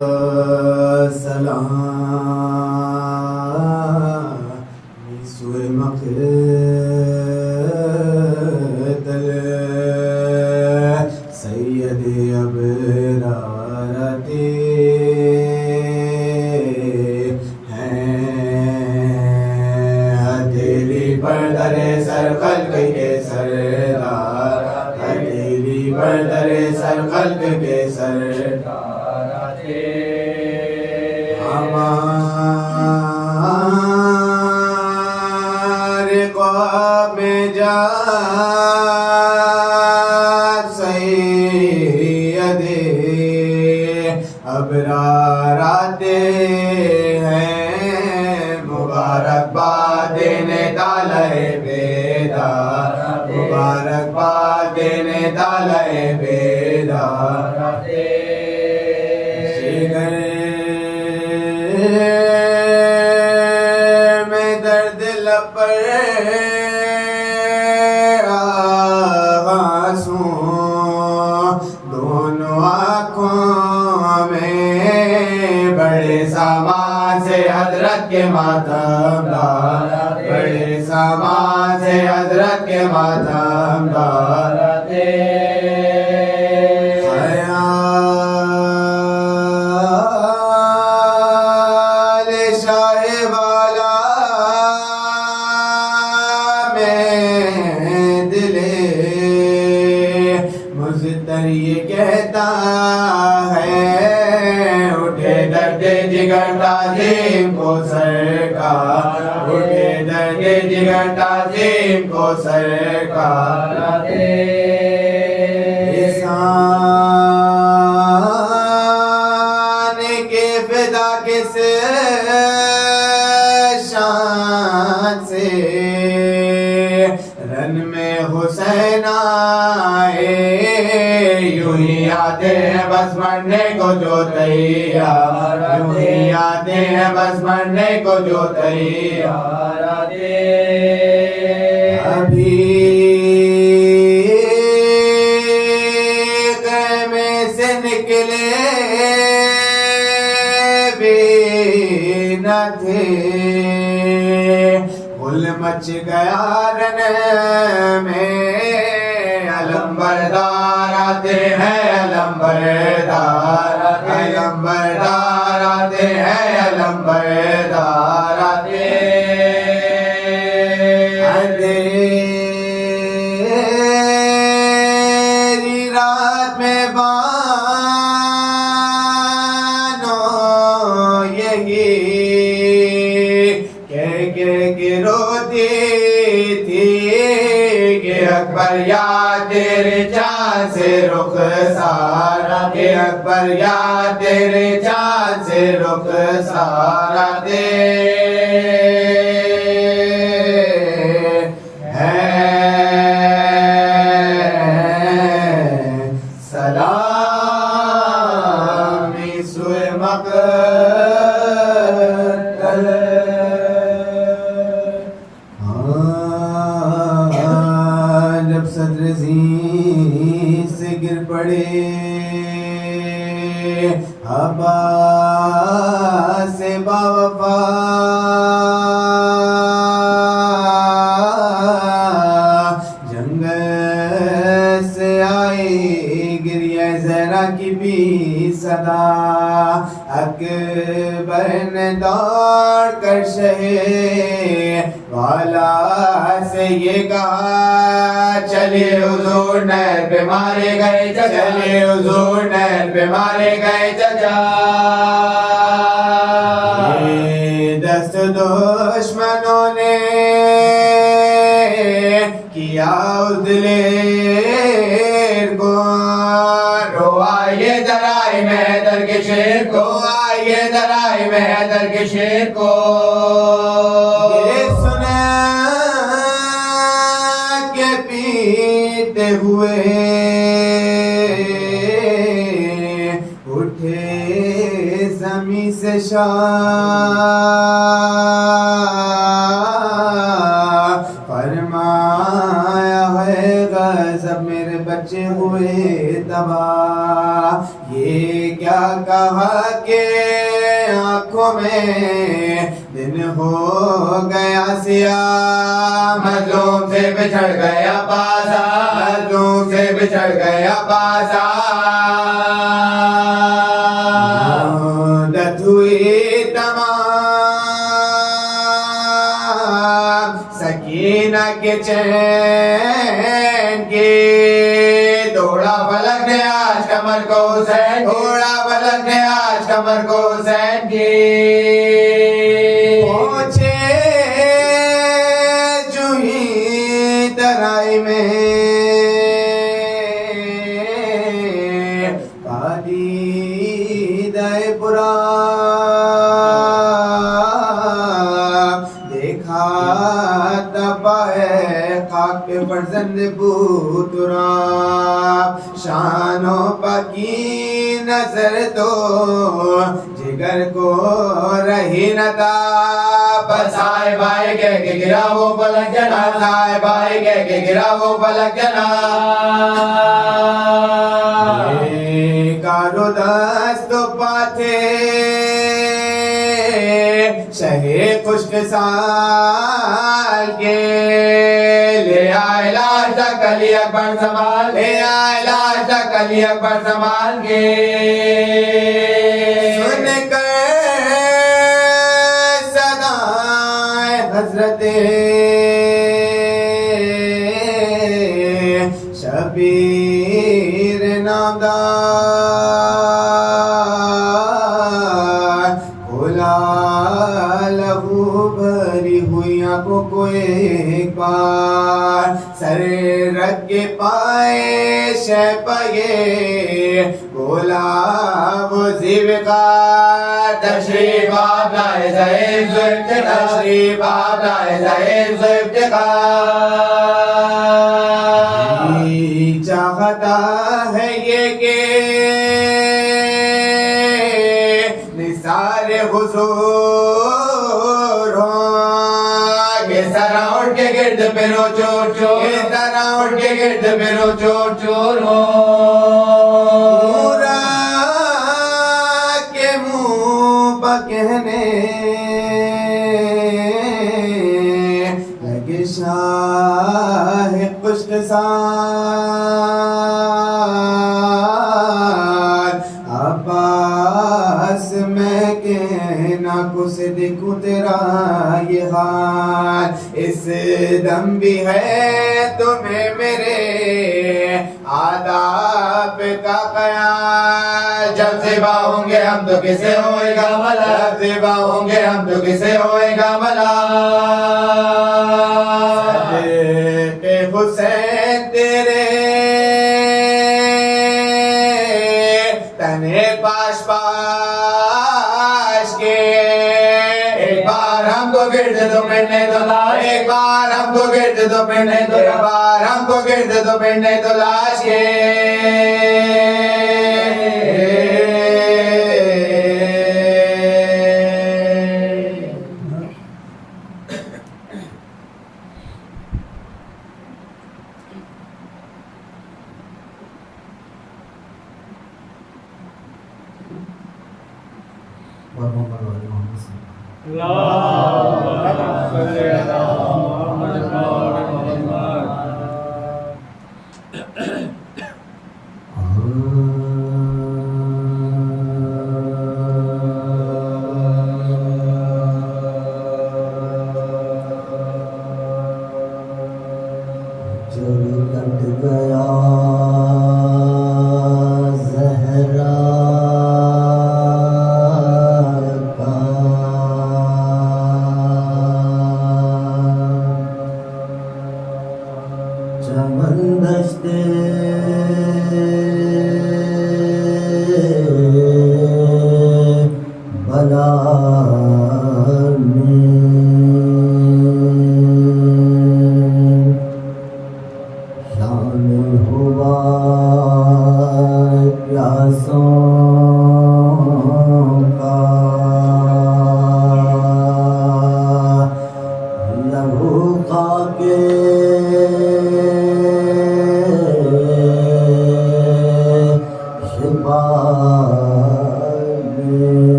سلام سوء مقتل سید ابرارت ہیں تیری بردر سر خلق کے سردار تیری بردر سر خلق کے سردار ہمارے خواب میں جا سید ابرار آتے ہیں مبارکباد دینے تالے بیدار مبارکباد دینے تالے بیدار میں درد لپر آنسوں دونوں آنکھوں میں بڑے سامان سے حضرت کے ماتم دار بڑے سامان سے حضرت کے ماتم دار یہ کہتا ہے اٹھے درد جگر تعظیم کو سرکار اٹھے درد جگر تعظیم کو سرکار انسان کے فدا کس شان سے رن میں حسین آئے یوں ہی آتے ہیں بس مرنے کو جو تیار یوں ہی آتے ہیں بس مرنے کو جو تیار ابھی خیمے سے نکلے بھی نہ تھے غل مچ گیا رن میں علم بردار آتے ہیں علم بردار علم بردار آتے ہیں علم بردار آتے اندھیری رات میں بانو یہی کہ روتی تھی کہ اکبر یا تیرے چاند سے رخسار کہ اکبر یا تیرے چاند سے رخسار دے سلامی سوء مقتل جب صدر زین سے گر پڑے عباس سے باوفا جنگل سے آئی گریہ زہرا کی بھی صدا اکبر نے دوڑ کر شہے والا سے یہ کہا چلے حضور نہر پہ مارے گئے چچا چلے حضور نہر پہ مارے گئے چچا دست دشمنوں نے کیا اس دلیر کو رو آئیے درائے میں حیدر کے شیر کو آئیے درائے میں حیدر کے شیر کو یہ سنا کہ پیتے ہوئے اٹھے زمین سے شاہ فرمایا ہے غضب میرے بچے ہوئے تباہ یہ کیا کہا کہ آنکھوں میں دن ہو گیا سیاہ مظلوم سے بچھڑ گیا بازا مظلوم سے بچھڑ گیا بازا مدت ہوئی تمام سکینہ کے چین کی دوڑا فلک نے آج کمر کو حسین دوڑا فلک نے آج کمر کو حسین کی پہنچے جو ہی ترائی میں پالید پورا خاک پہ فرزند بوترا شان و پاکی نظر تو جگر کو رہی نہ تھا بسائے بھائی کہہ کے گرا وہ فلک جنا بسائے بھائی کہہ کے گرا وہ فلک جنا کارو دست پاتے شہ خشک سال کے لے آئے لاش تک علی اکبر سنبھال لے آئے لاش تک علی اکبر سنبھال کے سن کر صدائے حضرت شبیر نامدار لہو بھری ہوئی آنکھوں کو ایک بار سر رکھ کے پائے شہ پائے بولا وہ زیوکار تشریف آپ لائے زہیب زو افتخار تشریف آپ لائے زہیب زو افتخار چاہتا ہے یہ کہ نثار حضور ہوں کہ سرا اٹھ کے گرد پھرو چور چور کہ سرا اٹھ کے گرد پھرو چور چور پورا کے منہ پہ کہنے لگے شاہ خشک عباس میں کہنا کس دیکھوں تیرا یہ حال اس دم بھی ہے تمہیں میرے آداب کا خیال جب زبا ہوں گے ہم تو کسے ہوئے گا ملا جب زبا ہوں گے ہم تو کسے ہوئے گا ملا صدیق حسین تیرے تنے پاش پاش کے ایک بار ہم کو گرد دو پڑھنے دو لاش ایک بار ہم کو گرد دو پڑھنے دو ایک بار ہم کو گرد دو پڑھنے دو لاش کے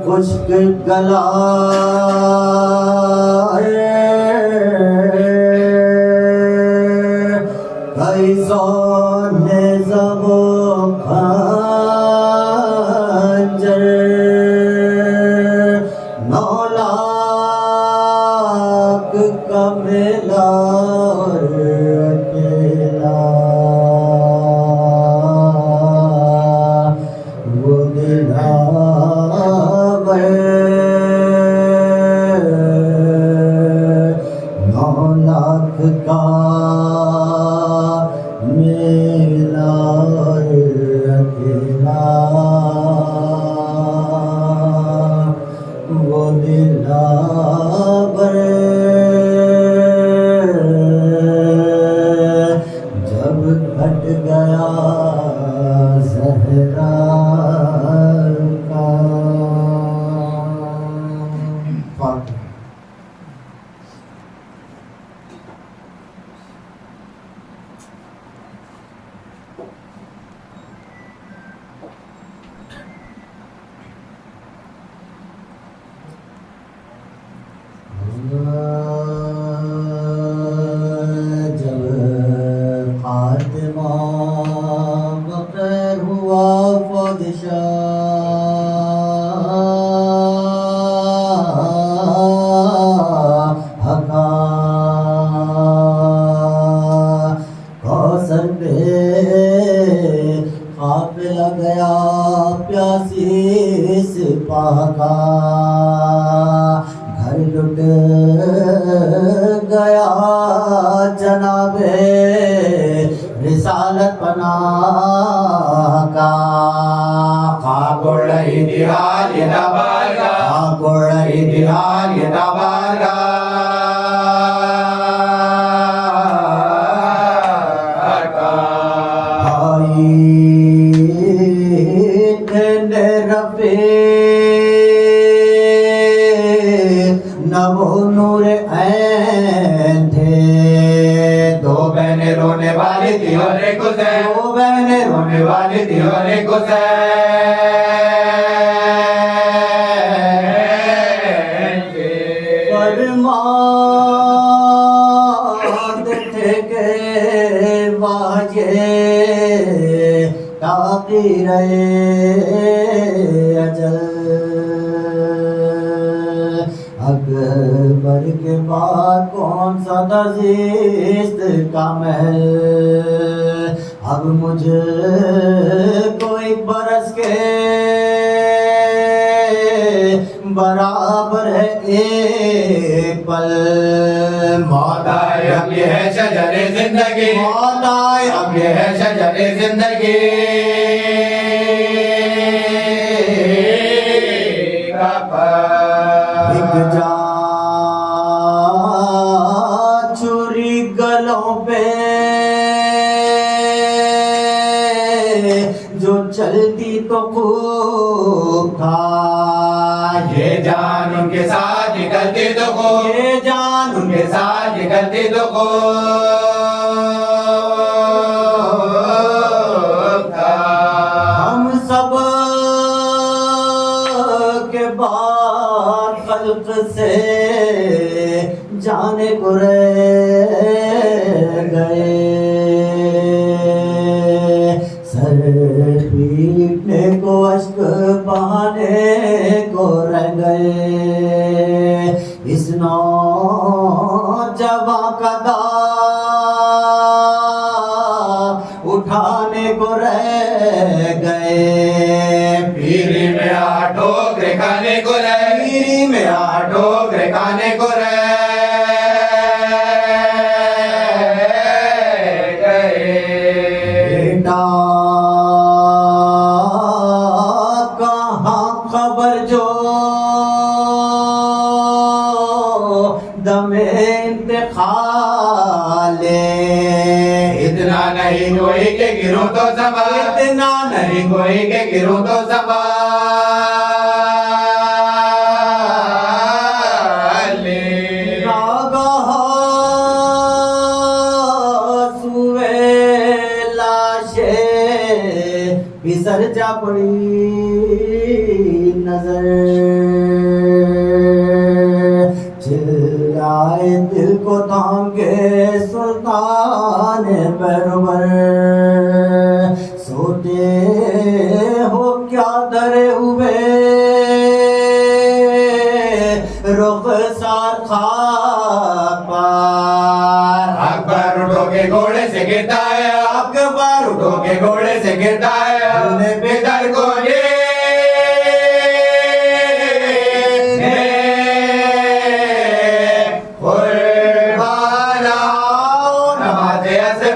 خشک گلا کئی سو نظم و خنجر 9 لاکھ کا میلا اور اکیلا وہ دلاور 9 لاکھ کا میلا اور اکیلا وہ دلاور جب گھٹ گیا زہرا کا فاتحہ. جب خاتمہ بخیر ہوا پادشاہ کا کوثر پہ قافلہ گیا پیاسی سپاہ کا گھر لٹ گیا جناب رسالت پناہ کا خاکوڑ ایدیال یدابارگا خاکوڑ ایدیال یدابارگا آئی دن رفیق نہ وہ نور عین تھے 2 بہنیں رونے والی تھی اور ایک حسین 2 بہنیں رونے والی تھی اور ایک حسین فرماتے تھے کہ واجے تاخیر اجل اکبر کے بعد کون سا نزیست کا محل اب مجھے کوئی برس کے برابر ہے ایک پل موت آئے اب یہ ہے شجر زندگی موت آئے اب یہ ہے شجر زندگی بک جا چھری گلوں پہ جو چلتی تو خوب تھا یہ جان ان کے ساتھ نکلتی تو خوب یہ جان ان کے ساتھ نکلتی تو خوب تھا ہم سب کے بعد خلق سے جانے کو رہ گئے سر پیٹنے کو اشک بہانے کو رہ گئے اس نوجوان کا داغ اٹھانے کو رہ گئے پیری میں 8 ٹوکرے کھانے کو رہ پیری میں 8 ٹوکرے کھانے کو رہ بیٹا کہاں خبر جو دم انتقال اتنا نہیں کوئی کہ گروں تو سنبھال اتنا نہیں کوئی کہ گروں تو سنبھال لے ناگہاں سوئے لاشیں بسر جا پڑی نظر چلائے دل کو تھام کے سلطان بربر سوتے ہو کیا درے ہوئے رخسار خاک پر اکبر اٹھو کے گھوڑے سے گرتا ہے اکبر اٹھو کے گھوڑے سے گرتا ہے اپنے پدر کو لے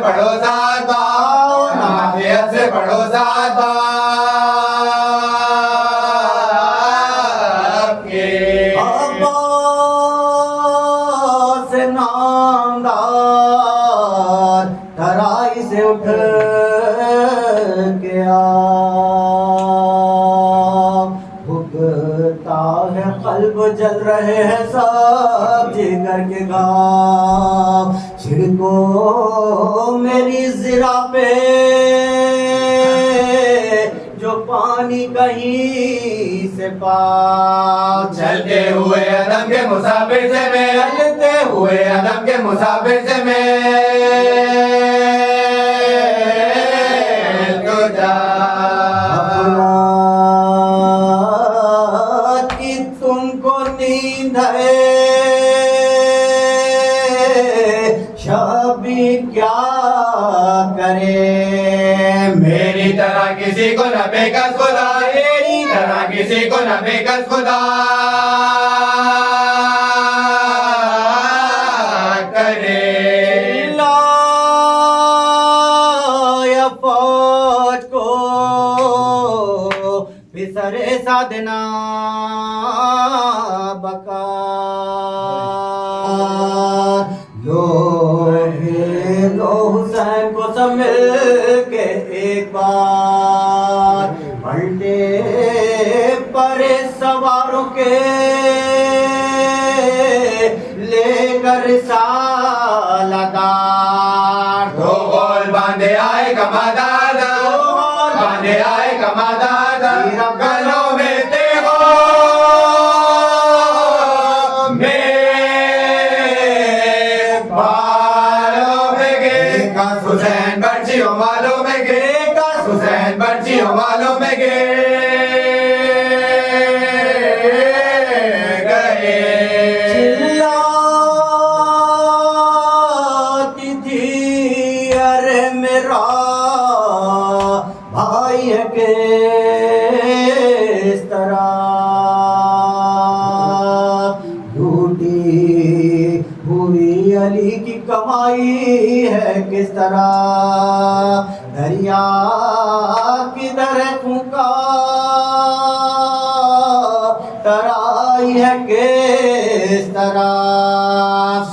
پڑھو ساتھ باپ نمازیت سے پڑھو ساتھ باپ کے عباس نامدار ترائی سے اٹھ کے آ بھگتا ہے قلب جل رہے ہیں سب جگر کے گھام چھڑکو میری زرا پہ جو پانی کہیں سے پاک چلتے ہوئے ادم کے مسافر سے میں چلتے ہوئے ادم کے مسافر سے میں تو جا غفلت کی تم کو نیند ہے شبی کیا کرے میری طرح کسی کو نہ بے کس خدا میری طرح کسی کو نہ بے کس خدا کرے لایا فوج کو بسرے سادنا بکا لو حسین کو سب مل کے ایک بار پلٹے پر سواروں کے لے کر رسالہ دار دو گول باندھے آئے کمادار باندھے آئے کمادار گلوں میں تیغوں میں بالوں میں گے حسین برچیوں والوں میں گے حسین برچیوں والوں میں گے چلاتی تھی ارے میرا بھائی ہے کس طرح لوٹی ہوئی علی کی کمائی ہے کس طرح دریا کدھر پھونکا ترائی ہے کس طرح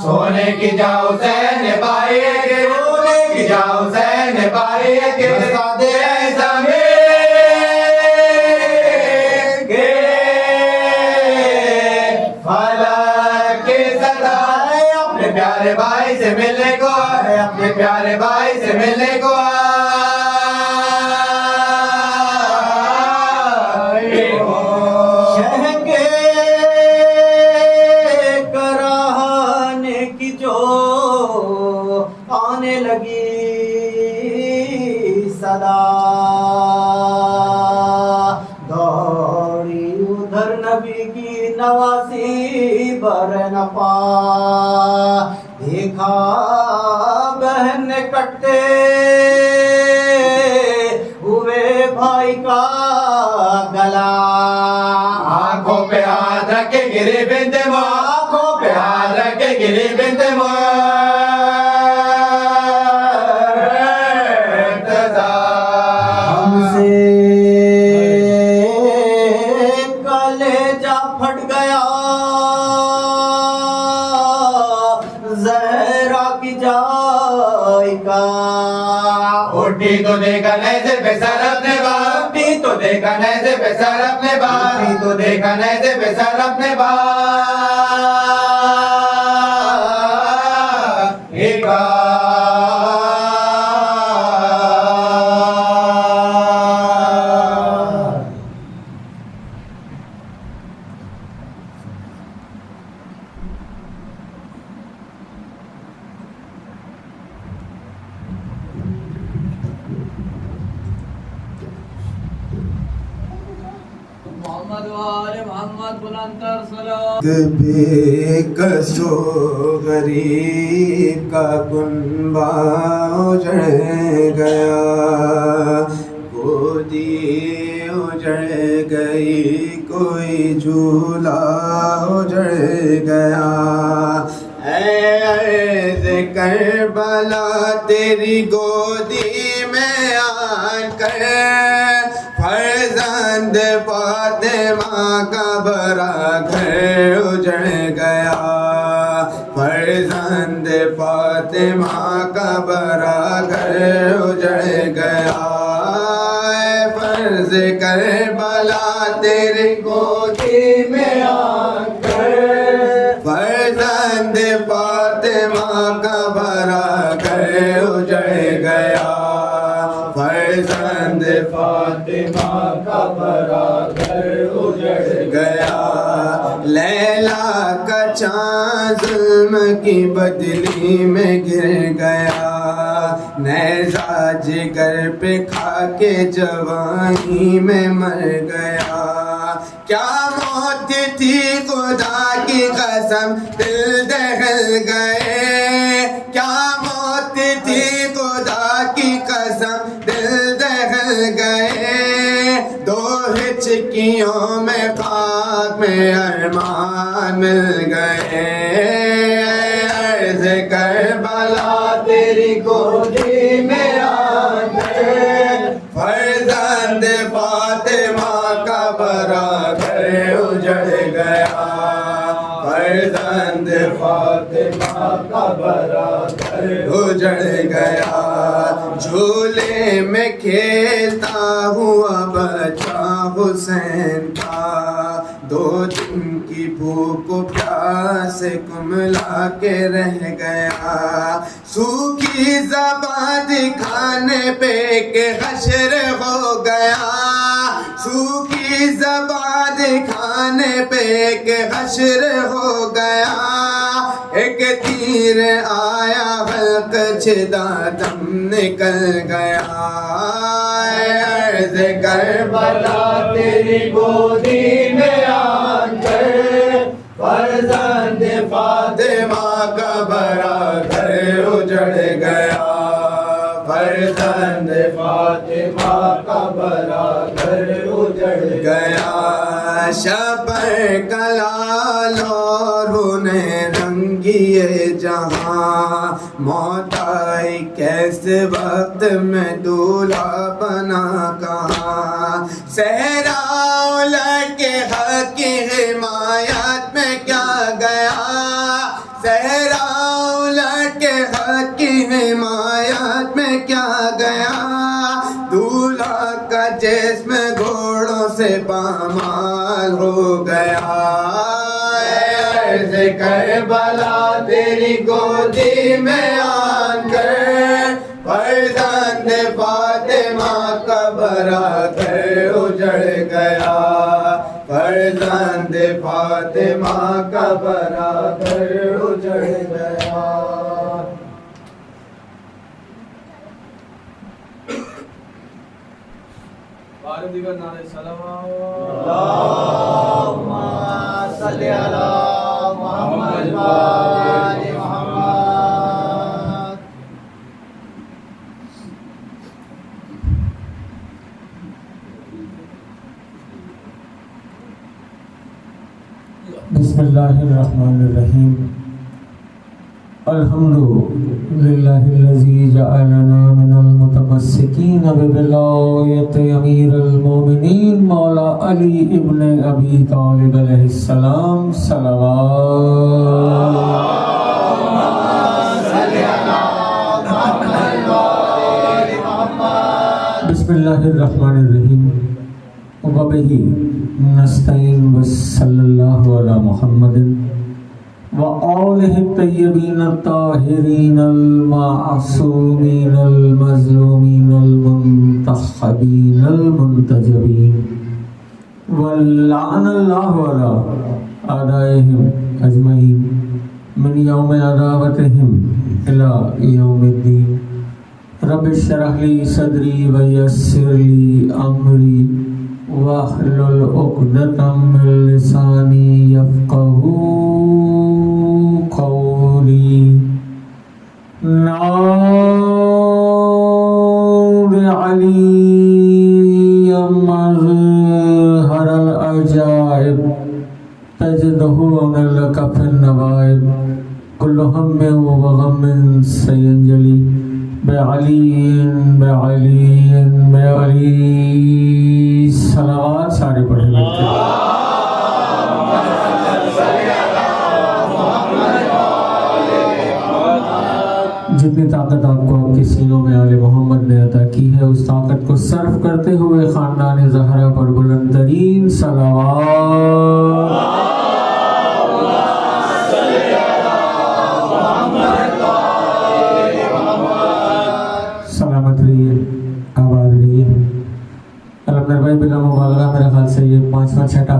سونے کی جا حسین بھائی کے سونے کی جا حسین بھائی کے سادے زمین کے فلک کی صدا اپنے پیارے بھائی سے ملنے کو آئے اپنے پیارے بھائی سے ملنے کو آئے شہ کے کرانے کی جو آنے لگی صدا دوڑی ادھر نبی کی نواسی برنپا دیکھا بہن نے کٹتے ہوئے بھائی کا گلا آنکھوں پہ ہاتھ رکھ کے گری بنت مو آنکھوں پہ ہاتھ رکھ کے گری بنت مو ہم سے کلیجہ پھٹ گیا تو دیکھا نیزے پہ سر اپنے باپ، بھی تو دیکھا نیزے پہ سر اپنے باپ، بھی تو دیکھا نیزے پہ سر اپنے باپ محمد وآل محمد بلندتر صلوات بے کسو غریب کا کنبہ اجڑ گیا، گودی اجڑ گئی، کوئی جھولا اجڑ گیا۔ اے عرض کربلا تیری گودی میں آ کر فرزند فاطمہ کا برا گھر اجڑ گیا، فرزند فاطمہ کا برا گھر اجڑ گیا۔ اے فرض کربلا تیری گودی میں آ کر فرزند فاطمہ کا برا گھر اجڑ گیا، فرزند فاطمہ کا برا گھر اجڑ گیا۔ لیلا کا چاند ظلم کی بدلی میں گر گیا، نیزہ جگر پہ کھا کے جوانی میں مر گیا۔ کیا موت تھی خدا کی قسم دل دہل گئے، کیا موت تھی خدا کی قسم دل دہل گئے، دو ہچکیوں میں خاک میں ارمان مل گئے۔ عرض کربلا تیری گودی میں آ کر فرزند فاطمہ کا برا گھر اجڑ گیا، فرزند فاطمہ کا برا گھر اجڑ گیا۔ جھولے میں کھیلتا ہوا بچہ حسین کا، دو دن کی بھوک و پیاس کملا کے رہ گیا، سوکھی زبان دکھانے پہ کہ حشر ہو گیا، سوکھی زبان دکھانے پہ کہ حشر ہو گیا۔ ایک تیر آیا حلق چھدا دم نکل گیا۔ عرض کربلا تیری گودی میں آ کر فرزند فاطمہ کا برا گھر اجڑ گیا، فرزند فاطمہ کا برا گھر اجڑ گیا۔ شبر کلال اور نے رنگیے جہاں، موت آئی کیسے وقت میں دولہا بنا کہاں، صحرا لڑکے حق کی حمایت میں کیا گیا، صحرا لڑکے حق کی حمایت میں کیا گیا، دولہا کا جسم گھوڑوں سے پامال ہو گیا۔ عرض کربلا تیری گودی میں آ کر فرزند فاطمہ کا برا گھر اجڑ گیا، فرزند فاطمہ کا برا گھر اجڑ گیا۔ دیگر نعرے صلوات اللہم صلی علی محمد و آل محمد۔ بسم اللہ الرحمن الرحیم۔ الحمدللہ الذی جعلنا من المتمسکین بولایت امیر المومنین مولا علی ابن ابی طالب علیہ السلام، صلوات۔ صلی علی محمد و آل محمد۔ الله الرحمن الرحيم وبه نستعين وصلى الله على محمد وآله الطيبين الطاهرين المعصومين المظلومين المنتخبين المنتجبين ولعن الله على أعدائهم أجمعين من يوم عداوتهم إلى يوم الدين رب اشرح لي صدري ويسر لي أمري واحلل عقدة من لساني يفقهوا قولي نور علي مظهر العجائب تجده من لك في النوائب كل هم وغم سينجلي بعلی صلوات سارے پڑھیں مل کے جتنی طاقت آپ کو آپ کے سینوں میں آل محمد نے عطا کی ہے اس طاقت کو صرف کرتے ہوئے خاندان زہرا پر بلند ترین صلوات آباد رہی ہے علمدر بھائی بلا مبالغہ میرے خیال سے یہ 5واں 6واں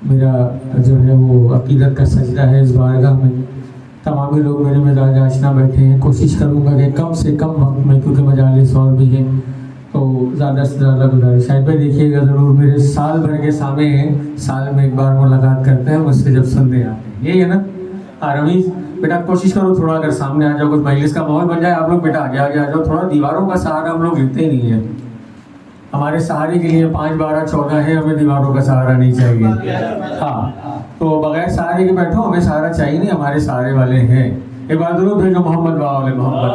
میرا جو ہے وہ عقیدت کا سجدہ ہے اس بارگاہ میں تمامی لوگ میرے مزاج آشنا بیٹھے ہیں کوشش کروں گا کہ کم سے کم وقت میں کیونکہ مجالس اور بھی ہیں تو زیادہ سے زیادہ گزارش شاید بھائی دیکھیے گا ضرور میرے سال بھر کے سامنے ہیں سال میں ایک بار ملاقات کرتے ہیں مجھ سے جب سننے آتے ہیں یہی ہے نا رویز بیٹا کوشش کرو تھوڑا اگر سامنے آ جاؤ کچھ مجلس کا ماحول بن جائے آپ لوگ بیٹا آگے آگے آ جاؤ تھوڑا دیواروں کا سہارا ہم لوگ لیتے ہی نہیں ہیں ہمارے سہارے کے لیے 5 12 14 ہے ہمیں دیواروں کا سہارا نہیں چاہیے ہاں تو بغیر سہارے کے بیٹھو ہمیں سہارا چاہیے نہیں ہمارے سہارے والے ہیں ایک بار ضرور بھیجو محمد وآل محمد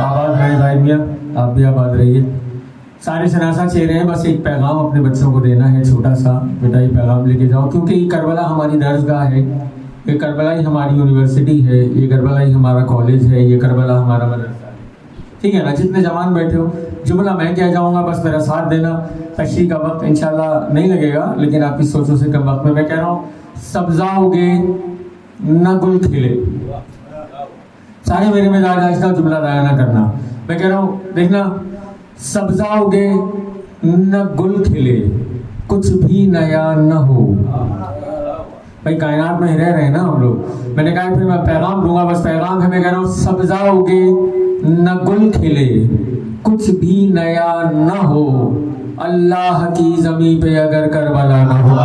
آباد رہے زاہد میاں آپ بھی آباد رہیے سارے شناسہ چہرے ہیں بس ایک پیغام اپنے بچوں کو دینا ہے چھوٹا سا بیٹا یہ پیغام لے کے جاؤ کیونکہ یہ کربلا ہماری درسگاہ ہے یہ کربلا ہی ہماری یونیورسٹی ہے یہ کربلا ہی ہمارا کالج ہے یہ کربلا ہمارا مدرسہ ہے ٹھیک ہے نا جتنے جوان بیٹھے ہو جملہ میں کہہ جاؤں گا بس میرا ساتھ دینا تشریح کا وقت انشاءاللہ نہیں لگے گا لیکن آپ کی سوچوں سے کم وقت میں کہہ رہا ہوں سبزہ اگے نہ گل کھلے سارے میرے مزاج آشنا جملہ ضائع نہ کرنا میں کہہ رہا ہوں دیکھنا سبزہ اگے نہ گل کھلے کچھ بھی نیا نہ ہو بھائی کائنات میں ہی رہ رہے ہیں نا ہم لوگ میں نے کہا پھر میں پیغام دوں گا بس پیغام ہے میں کہہ رہا ہوں سبزہ اگے نہ گل کھلے کچھ بھی نیا نہ ہو اللہ کی زمین پہ اگر کربلا نہ ہو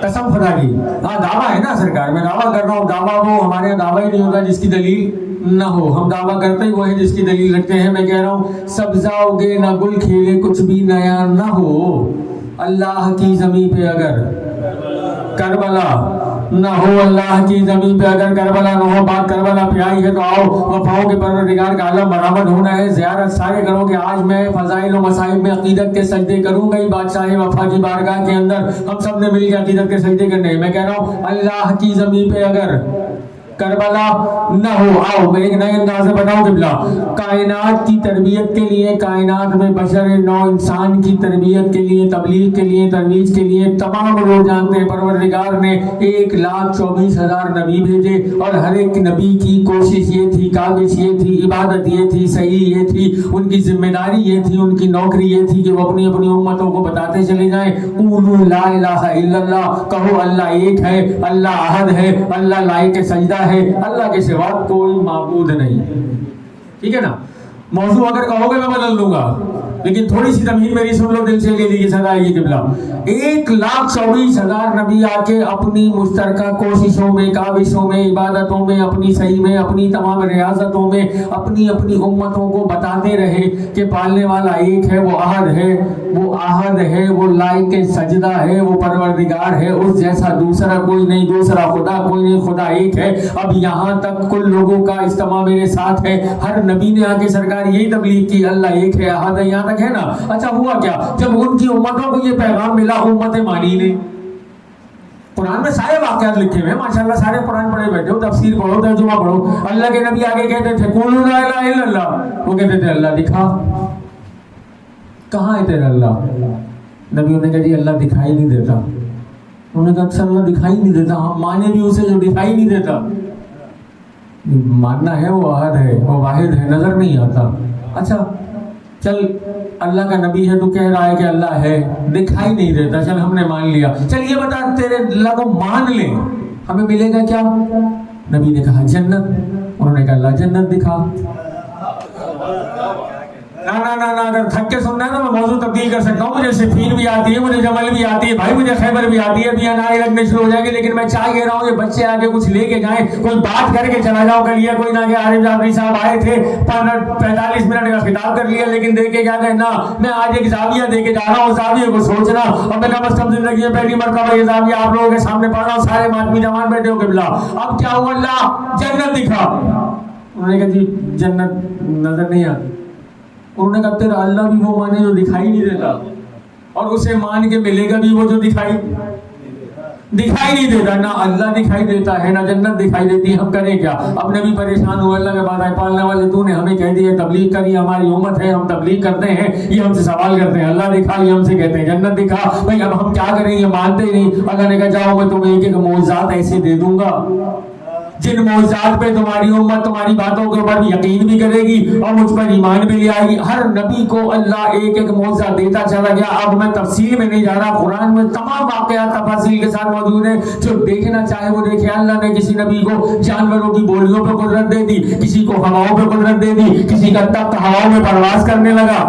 قسم خدا کی ہاں دعویٰ ہے نا سرکار میں دعویٰ کر رہا ہوں دعویٰ وہ ہمارے یہاں دعویٰ ہی نہیں ہوتا جس کی دلیل نہ ہو ہم دعویٰ کرتے ہی وہ ہے جس کی دلیل رکھتے ہیں میں کہہ رہا ہوں سبزہ اگے نہ گل کھیلے کچھ بھی نیا نہ ہو اللہ کی زمین پہ اگر کربلا نہ ہو اللہ کی زمین پہ اگر کربلا نہ ہو بات کربلا پہ آئی ہے تو آؤ وفاؤں کے پروردگار کا عالم برآمد ہونا ہے زیارت سارے کرو کہ آج میں فضائل و مصائب میں عقیدت کے سجدے کروں گا ہی بادشاہ وفا کی بارگاہ کے اندر ہم سب نے مل کے عقیدت کے سجدے کرنے ہیں میں کہہ رہا ہوں اللہ کی زمین پہ اگر کربلا نہ ہو آؤ میں ایک نئے انداز سے بتاؤں قبلہ کائنات کی تربیت کے لیے کائنات میں بشر نو انسان کی تربیت کے لیے تبلیغ کے لیے ترویج کے لیے تمام لوگ جانتے ہیں پروردگار نے 1,24,000 نبی بھیجے اور ہر ایک نبی کی کوشش یہ تھی کاوش یہ تھی عبادت یہ تھی صحیح یہ تھی ان کی ذمہ داری یہ تھی ان کی نوکری یہ تھی کہ وہ اپنی اپنی امتوں کو بتاتے چلے جائیں قولوا لا الہ الا اللہ کہو اللہ ایک ہے اللہ احد ہے اللہ لائق سجدہ ہے اللہ کے سوا کوئی معبود نہیں ٹھیک ہے نا موضوع اگر کہو گے میں بدل دوں گا لیکن تھوڑی سی تمہید میری سن لو دل سے لے لیجیے صدا یہ قبلہ 1,24,000 نبی آ کے اپنی مشترکہ کوششوں میں کاوشوں میں عبادتوں میں اپنی صحیح میں اپنی تمام ریاضتوں میں اپنی اپنی امتوں کو بتاتے رہے کہ پالنے والا ایک ہے وہ احد ہے وہ لائق سجدہ ہے وہ پروردگار ہے اس جیسا دوسرا کوئی نہیں دوسرا خدا کوئی نہیں خدا ایک ہے اب یہاں تک کل لوگوں کا اجتماع میرے ساتھ ہے ہر نبی نے آ کے سرکار یہی تبلیغ کی اللہ ایک ہے احد ہے یہاں تک ہے نا اچھا ہوا کیا جب ان کی امتوں کو یہ پیغام ملا امتیں مانی نہیں قرآن میں سارے واقعات لکھے ہوئے ہیں ماشاءاللہ, سارے قرآن پڑھے بیٹھے ہو, تفسیر پڑھو, ترجمہ پڑھو. اللہ کے نبی آگے کہتے تھے قولوا لا الہ الا اللہ, وہ کہتے تھے اللہ دکھا, کہاں ہے تیرا اللہ؟ نبیوں نے کہا جی اللہ دکھائی نہیں دیتا. انہوں نے کہا اچھا اللہ دکھائی نہیں دیتا, ہم مانے بھی اسے جو دکھائی نہیں دیتا. ماننا ہے وہ احد ہے, وہ واحد ہے, نظر نہیں آتا. اچھا چل اللہ کا نبی ہے تو کہہ رہا ہے کہ اللہ ہے, دکھائی نہیں دیتا, چل ہم نے مان لیا. چل یہ بتا تیرے اللہ کو مان لیں, ہمیں ملے گا کیا؟ نبی نے کہا جنت. انہوں نے کہا اللہ جنت دکھا. نا اگر تھک کے سننا ہے تو میں موضوع تبدیل کر سکتا ہوں. مجھے صفین بھی آتی ہے, مجھے جمل بھی آتی ہے بھائی, مجھے خیبر بھی آتی ہے, بھی انارے لگنے شروع ہو جائیں گے. لیکن میں چاہ کہہ رہا ہوں یہ بچے آگے کچھ لے کے جائیں, کوئی بات کر کے چلا جاؤ. کل یہ کوئی نہ کہ عارف جعفری صاحب آئے تھے 45 منٹ کا خطاب کر لیا, لیکن دے کے کیا کہنا, میں آج ایک زاویہ دے کے جا رہا ہوں, زاویے کو سوچنا. اور میں کم از کم زندگی میں پہلی مرتبہ یہ زاویہ آپ لوگوں کے سامنے پڑھ رہا ہوں, سارے ماتمی جوان بیٹھے ہو قبلہ. اب کیا ہوا, اللہ جنت دکھا. انہوں نے کہا جی جنت نظر نہیں آتی. انہوں نے کہا تیرا اللہ بھی وہ مانے جو دکھائی نہیں دیتا, اور اسے مان کے ملے گا بھی وہ جو دکھائی نہیں دیتا. نہ اللہ دکھائی دیتا ہے, نہ جنت دکھائی دیتی ہے, ہم کریں کیا؟ اپنے بھی پریشان ہوئے, اللہ کے بعد پالنے والے تو نے ہمیں کہہ دیا تبلیغ کری, ہماری امت ہے, ہم تبلیغ کرتے ہیں, یہ ہم سے سوال کرتے ہیں اللہ دکھا, یہ ہم سے کہتے ہیں جنت دکھا. بھائی اب ہم کیا کریں, یہ مانتے نہیں. اللہ نے کہا جاؤ میں تمہیں ایک معجزات ایسے دے دوں گا جن معجزات پہ تمہاری امت تمہاری باتوں کے اوپر یقین بھی کرے گی اور مجھ پر ایمان بھی لے آئے گی. ہر نبی کو اللہ ایک ایک معجزہ دیتا چلا گیا. اب میں تفصیل میں نہیں جا رہا, قرآن میں تمام واقعات تفاصیل کے ساتھ موجود ہیں, جو دیکھنا چاہے وہ دیکھے. اللہ نے کسی نبی کو جانوروں کی بولیوں پہ قدرت دے دی, کسی کو ہواؤں پہ قدرت دے دی, کسی کا تخت ہواؤں میں پرواز کرنے لگا.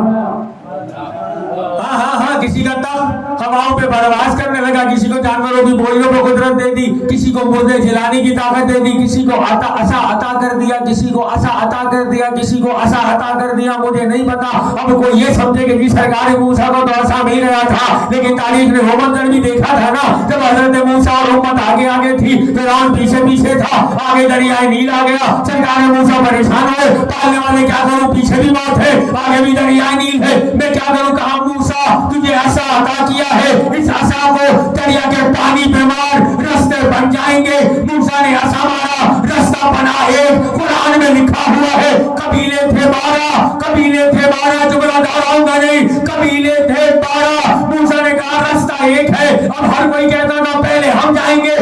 ہاں کسی کا تخت ہواؤں پہ پرواز کرنے لگا, کسی کو جانوروں کی بولیوں پہ قدرت دے دی, کسی کو مردے جلانے کی طاقت دے دی, کسی کو عصا عطا کر دیا, کسی کو عصا عطا کر دیا, کسی کو عصا عطا کر دیا. مجھے نہیں پتا اب کوئی یہ سمجھے کہ جی سرکار موسیٰ کو تو عصا مل گیا تھا, لیکن تاریخ نے وہ منظر بھی دیکھا تھا نا, جب حضرت موسیٰ اور امت آگے تھی, فرعون پیچھے تھا, آگے دریائے نیل آ گیا. سرکار موسیٰ پریشان ہوئے, پالنے والے کیا کروں, پیچھے بھی موت ہے, آگے بھی دریائے نیل ہے, میں کیا کروں. کہا موسیٰ تجھے عصا عطا کیا ہے, اس عصا کو دریا کے پانی پہ مار, رستے بن جائیں گے. موسیٰ نے عصا مارا, رستہ بنا. ایک قرآن میں لکھا ہوا ہے قبیلے تھے 12, جملہ دہراؤں گا نہیں, قبیلے تھے 12. موسیٰ نے کہا رستہ ایک ہے. اب ہر کوئی کہتا نا پہلے ہم جائیں گے.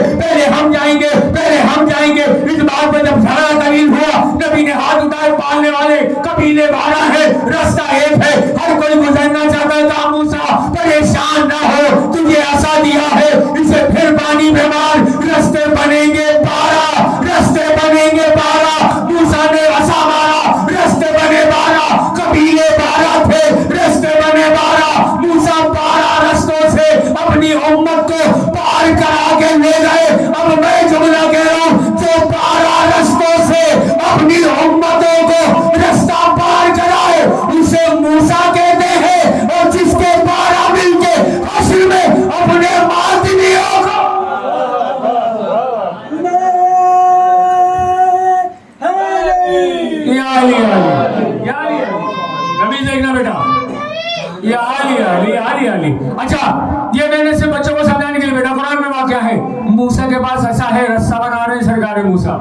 اس بات پہ جب جھگڑا دلیل ہوا, نبی نے ہاتھ اٹھائے, پالنے والے قبیلے 12 ہے, رستہ ایک ہے, ہر کوئی گزرنا چاہتا تھا. موسیٰ پریشان نہ ہو, تجھے عصا دیا ہے, اسے پھر پانی میں مار, رستے بنیں گے 12. موسیٰ نے عصا مارا, رستے بنے 12, قبیلے 12 تھے, رستے بنے 12. موسیٰ 12 رستوں سے اپنی امت کو پار کرا کے لے گئے. اب میں جملہ کہہ رہا ہوں, جو 12 رستوں سے اپنی امتوں کو رستہ پار کرائے اسے موسیٰ کہتے ہیں, اور جس کے 12 مل کے حشر میں اپنے ماتمیوں کو دیکھنا بیٹا, یہ علی. اچھا یہ میں نے سے بچوں کو سمجھانے کے لیے بیٹا قرآن میں واقعہ ہے. موسیٰ کے پاس ایسا ہے, رستہ بنا رہے سرکار موسیٰ.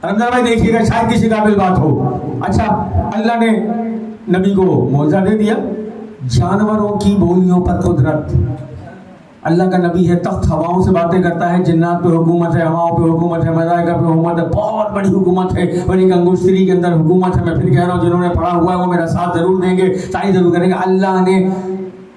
رمضان بھائی دیکھیے گا شاید کسی قابل بات ہو. اچھا اللہ نے نبی کو معجزہ دے دیا, جانوروں کی بولیوں پر قدرت. اللہ کا نبی ہے, تخت ہواؤں سے باتیں کرتا ہے, جنات پہ حکومت ہے, ہواؤں پہ حکومت ہے, ملائکہ پہ حکومت ہے, بہت بڑی حکومت ہے, اور ایک انگشتری کے اندر حکومت ہے. میں پھر کہہ رہا ہوں جنہوں نے پڑھا ہوا ہے وہ میرا ساتھ ضرور دیں گے, تعریف ضرور کریں گے. اللہ نے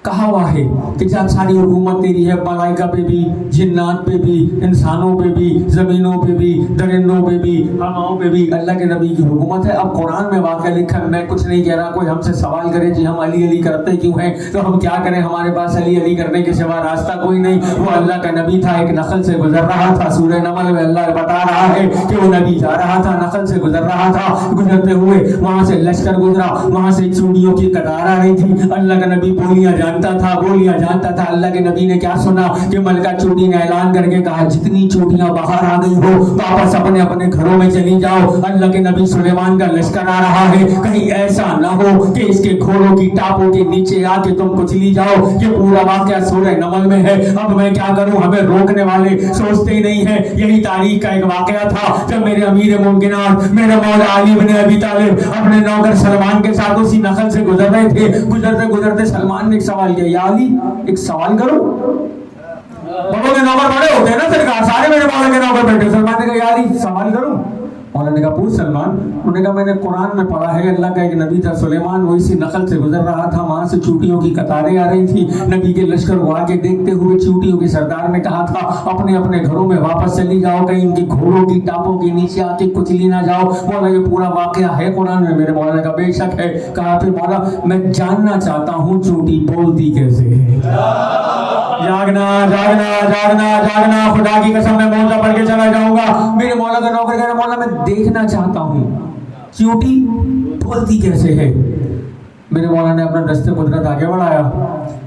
کہا ہوا ہے کہ جب ساری حکومت تیری ہے, ملائکہ پہ بھی, جنات پہ بھی, انسانوں پہ بھی, زمینوں پہ بھی, درندوں پہ بھی, ہواؤں پہ بھی, اللہ کے نبی کی حکومت ہے. اب قرآن میں واقعہ لکھا, میں کچھ نہیں کہہ رہا. کوئی ہم سے سوال کرے جی ہم علی کرتے کیوں ہیں, تو ہم کیا کریں, ہمارے پاس علی کرنے کے سوا راستہ کوئی نہیں. وہ اللہ کا نبی تھا, ایک نخل سے گزر رہا تھا. سورہ نمل میں اللہ بتا رہا ہے کہ وہ نبی جا رہا تھا, نخل سے گزر رہا تھا. گزرتے ہوئے وہاں سے لشکر گزرا, وہاں سے چوڑیوں کی قطار آ رہی تھی. اللہ کا نبی بولیاں جانتا جانتا تھا, بولیاں جانتا تھا. اللہ کے نبی نے کیا سنا کہ ملکہ چوٹی نے اعلان کر کے کہا جتنی چوٹیاں باہر آ گئی ہو واپس اپنے اپنے گھروں میں چلی جاؤ. اللہ کے نبی سلیمان کا لشکر آ رہا ہے, کہیں ایسا نہ ہو کہ اس کے گھوڑوں کی ٹاپوں کے نیچے آ کے تم کچلی جاؤ. یہ پورا واقعہ سورہ نمل میں ہے. اب میں کیا کروں, ہمیں روکنے والے سوچتے ہی نہیں ہیں. یہی تاریخ کا ایک واقعہ تھا جب میرے امیر ممکنات میرے مولا علی بن ابی طالب اپنے نوکر سلمان کے ساتھ اسی نخل سے گزر رہے تھے. گزرتے گزرتے سلمان نے ایک سوال کیا, یا علی ایک سوال کروں. بڑوں کے نوکر بڑے ہوتے ہیں نا سرکار, سارے میرے مولا کے نوکر بیٹھے. سلمان نے کہا یا علی سوال کروں. مولا نے کہا پوچھ سلمان. انہوں نے کہا میں نے قرآن میں پڑھا ہے اللہ کا ایک نبی تھا سلیمان, وہ اسی نخل سے گزر رہا تھا, وہاں سے چوٹیوں کی قطاریں آ رہی تھی. نبی کے لشکر کو آگے دیکھتے ہوئے چوٹیوں کے سردار نے کہا تھا اپنے اپنے گھروں میں واپس چلی جاؤ, کہیں ان کے گھوڑوں کی ٹاپوں کے نیچے آ کے کچلی نہ جاؤ. مولا یہ پورا واقعہ ہے قرآن میں. میرے مولا نے کہا بے شک ہے. کہا پھر مولا میں جاننا چاہتا ہوں چوٹی بولتی کیسے ہے. جاگنا جاگنا جاگنا جاگنا, خدا کی قسم میں مولا پڑھ کے چلا جاؤں گا. میرے مولا کا نوکر کہہ رہا مولا میں دیکھنا چاہتا ہوں چیوٹی بولتی کیسے ہے. میرے مولا نے اپنا دست قدرت آگے بڑھایا,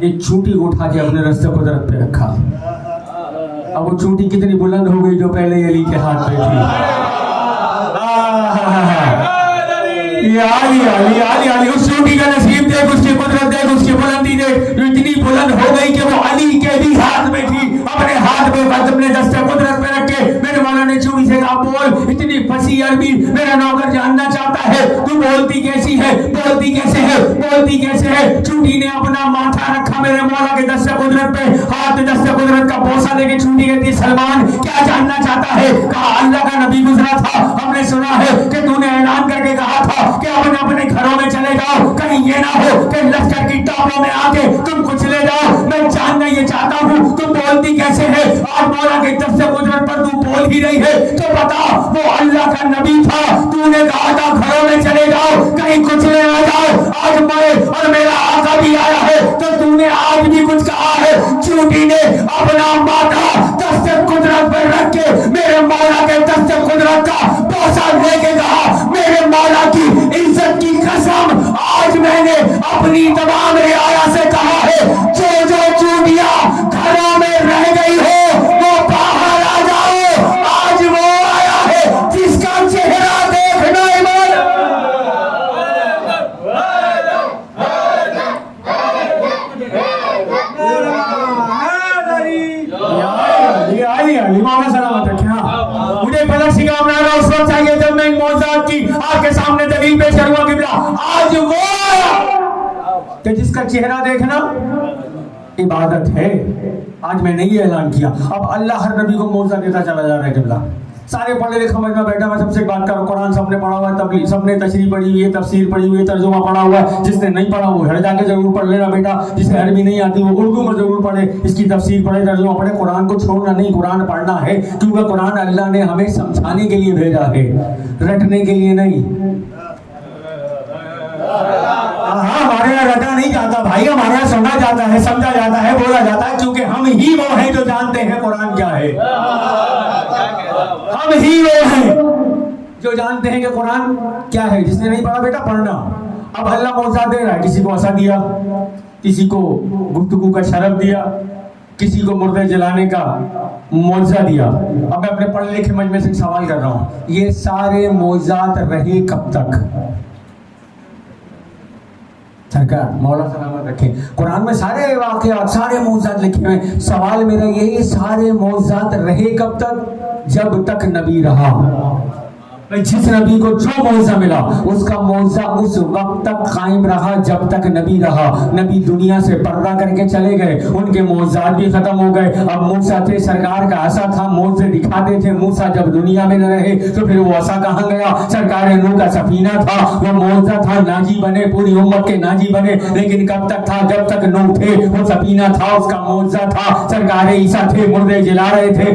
ایک چوٹی کو اٹھا کے اپنے دست قدرت پہ رکھا. اب وہ چوٹی کتنی بلند ہو گئی جو پہلے علی کے ہاتھ پہ تھی. علی علی علی علی اس چوٹی کا نصیب دیکھ, اس کی قدرت دیکھ, اس کی بلندی دیکھ, جو اتنی بلند ہو گئی کہ وہ علی کے بھی ہاتھ میں تھی. اپنے ہاتھ میں اپنے دست قدرت پہ رکھ کے میرے مولا نے چوٹی سے کہا بول. اتنی فصیح عربی میرا نوکر جاننا چاہتا ہے تو بولتی کیسی ہے, بولتی کیسے ہے, بولتی کیسے ہے. چوٹی نے اپنا ماتھا رکھا میرے مولا کے دست قدرت پہ, ہاتھ دست قدرت کا بوسہ دے کے چوٹی کہتی سلمان کیا جاننا چاہتا ہے. کہا اللہ کا نبی گزرا تھا, ہم نے سنا ہے کہ تو نے اعلان کر کے کہا تھا کہ اپنے اپنے گھروں میں چلے جاؤ, کہیں یہ نہ ہو کہ لشکر کی ٹاپوں میں آ کے تم کچلے جاؤ. میں جاننا یہ چاہتا ہوں تم بولتی کیسے ہے. آج مولا کے دست قدرت پر تو بول ہی رہی ہے تو بتا وہ اللہ کا نبی تھا, تو نے کہا تھا گھروں میں چلے جاؤ کہیں کچلے نہ جاؤ. آج میں اور میرا آقا بھی آیا ہے تو نے آج بھی کچھ کہا ہے. چوٹی نے اپنا ماتھا دست قدرت پر رکھ کے میرے مولا کے دست قدرت کا بوسہ دے کے کہا میرے مولا کی عزت کی قسم آج میں نے اپنی تمام رعایا سے کہا ہے جو چوٹیاں گھروں میں رہ گئی ہو وہ باہر آ جاؤ. آج وہ آیا ہے جس کا چہرہ دیکھنا ایمان. مولا سلامت رکھنا. مجھے پلک سگام نہ رہا اس وقت چاہیے جب میں ان موضوعات کی آپ کے سامنے دلیل پیش کروں گا. آج وہ کہ جس کا چہرہ دیکھنا عبادت ہے. آج میں نے یہ اعلان کیا. اب اللہ ہر نبی کو موضوع دیتا چلا جا رہا ہے. قبلہ سارے پڑھے لکھے سمجھ میں بیٹھا. میں سب سے بات کروں, قرآن سب نے پڑھا ہوا ہے, تبلیغ سب نے تشریح پڑھی ہوئی ہے, تفسیر پڑھی ہوئی ہے, ترجمہ پڑھا ہوا ہے. جس نے نہیں پڑھا وہ گھر جا کے ضرور پڑھ لینا بیٹا. جسے عربی نہیں آتی وہ اردو میں ضرور پڑھے, اس کی تفسیر پڑھے, ترجمہ پڑھے. قرآن کو چھوڑنا نہیں, قرآن پڑھنا ہے, کیونکہ قرآن اللہ نے ہمیں سمجھانے کے لیے بھیجا ہے, رٹنے کے لیے نہیں. ہاں ہمارے یہاں رٹا نہیں جاتا بھائی, ہمارے یہاں سنا جاتا ہے, سمجھا جاتا ہے, بولا جاتا ہے, کیونکہ ہم ہی وہ ہیں جو جانتے ہیں قرآن کیا ہے. ہم ہی وہ ہیں جو جانتے ہیں کہ قرآن کیا ہے. جس نے نہیں پڑھا بیٹا پڑھنا. اب اللہ موضوع دے رہا ہے, کسی کو عصا دیا, کسی کو گفتگو کا شرف دیا, کسی کو مردے جلانے کا معجزہ دیا. اب میں اپنے پڑھے لکھے مجمع سے سوال کر رہا ہوں, یہ سارے معجزات رہے کب تک؟ سرکار مولا سلامت رکھے. قرآن میں سارے واقعات, سارے معجزات لکھے ہوئے. سوال میرا یہی, سارے معجزات رہے کب تک؟ جب تک نبی رہا. جس نبی کو جو معجزہ ملا اس کا معجزہ اس وقت تک قائم رہا جب تک نبی رہا. نبی دنیا سے پردہ کر کے چلے گئے, ان کے معجزات بھی ختم ہو گئے. اب موسیٰ تھے, سرکار کا عصا تھا, معجزے دکھاتے تھے. موسیٰ جب دنیا میں نہ رہے تو پھر وہ عصا کہاں گیا؟ سرکار نوح کا سفینہ تھا, وہ معجزہ تھا, ناجی بنے, پوری امت کے ناجی بنے. لیکن کب تک تھا؟ جب تک نوح تھے وہ سفینہ تھا, اس کا معجزہ تھا. سرکار عیسیٰ تھے, مردے جلا رہے تھے.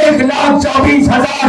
1,24,000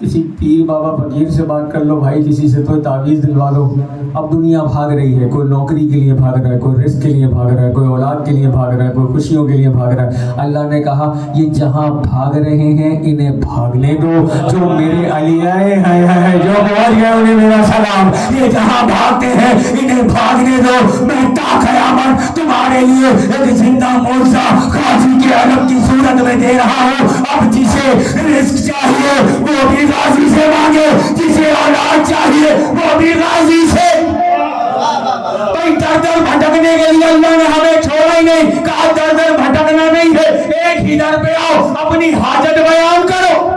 کسی پیر بابا فقیر سے بات کر لو بھائی، کسی سے تو تعویذ دلوا لو۔ اب دنیا بھاگ رہی ہے، کوئی نوکری کے لیے بھاگ رہا ہے، کوئی رزق کے لیے بھاگ رہا ہے، کوئی اولاد کے لیے بھاگ رہا ہے، کوئی خوشیوں کے لیے بھاگ رہا ہے۔ اللہ نے کہا یہ جہاں بھاگ رہے ہیں انہیں بھاگنے دو، جو میرے علی آئے ہیں جو پہنچ گئے انہیں میرا سلام، یہ جہاں بھاگتے ہیں انہیں بھاگنے دو، میں تا قیامت تمہارے لیے ایک زندہ معجزہ غازی کے علم کی صورت میں دے رہا ہوں۔ اب جسے رزق چاہیے وہ بھی غازی سے مانگے، جسے اولاد چاہیے وہ بھی غازی سے۔ بھائی در در بھٹکنے کے لیے اللہ نے ہمیں چھوڑا ہی نہیں، کہا در در بھٹکنا نہیں ہے، ایک ہی در پہ آؤ، اپنی حاجت بیان کرو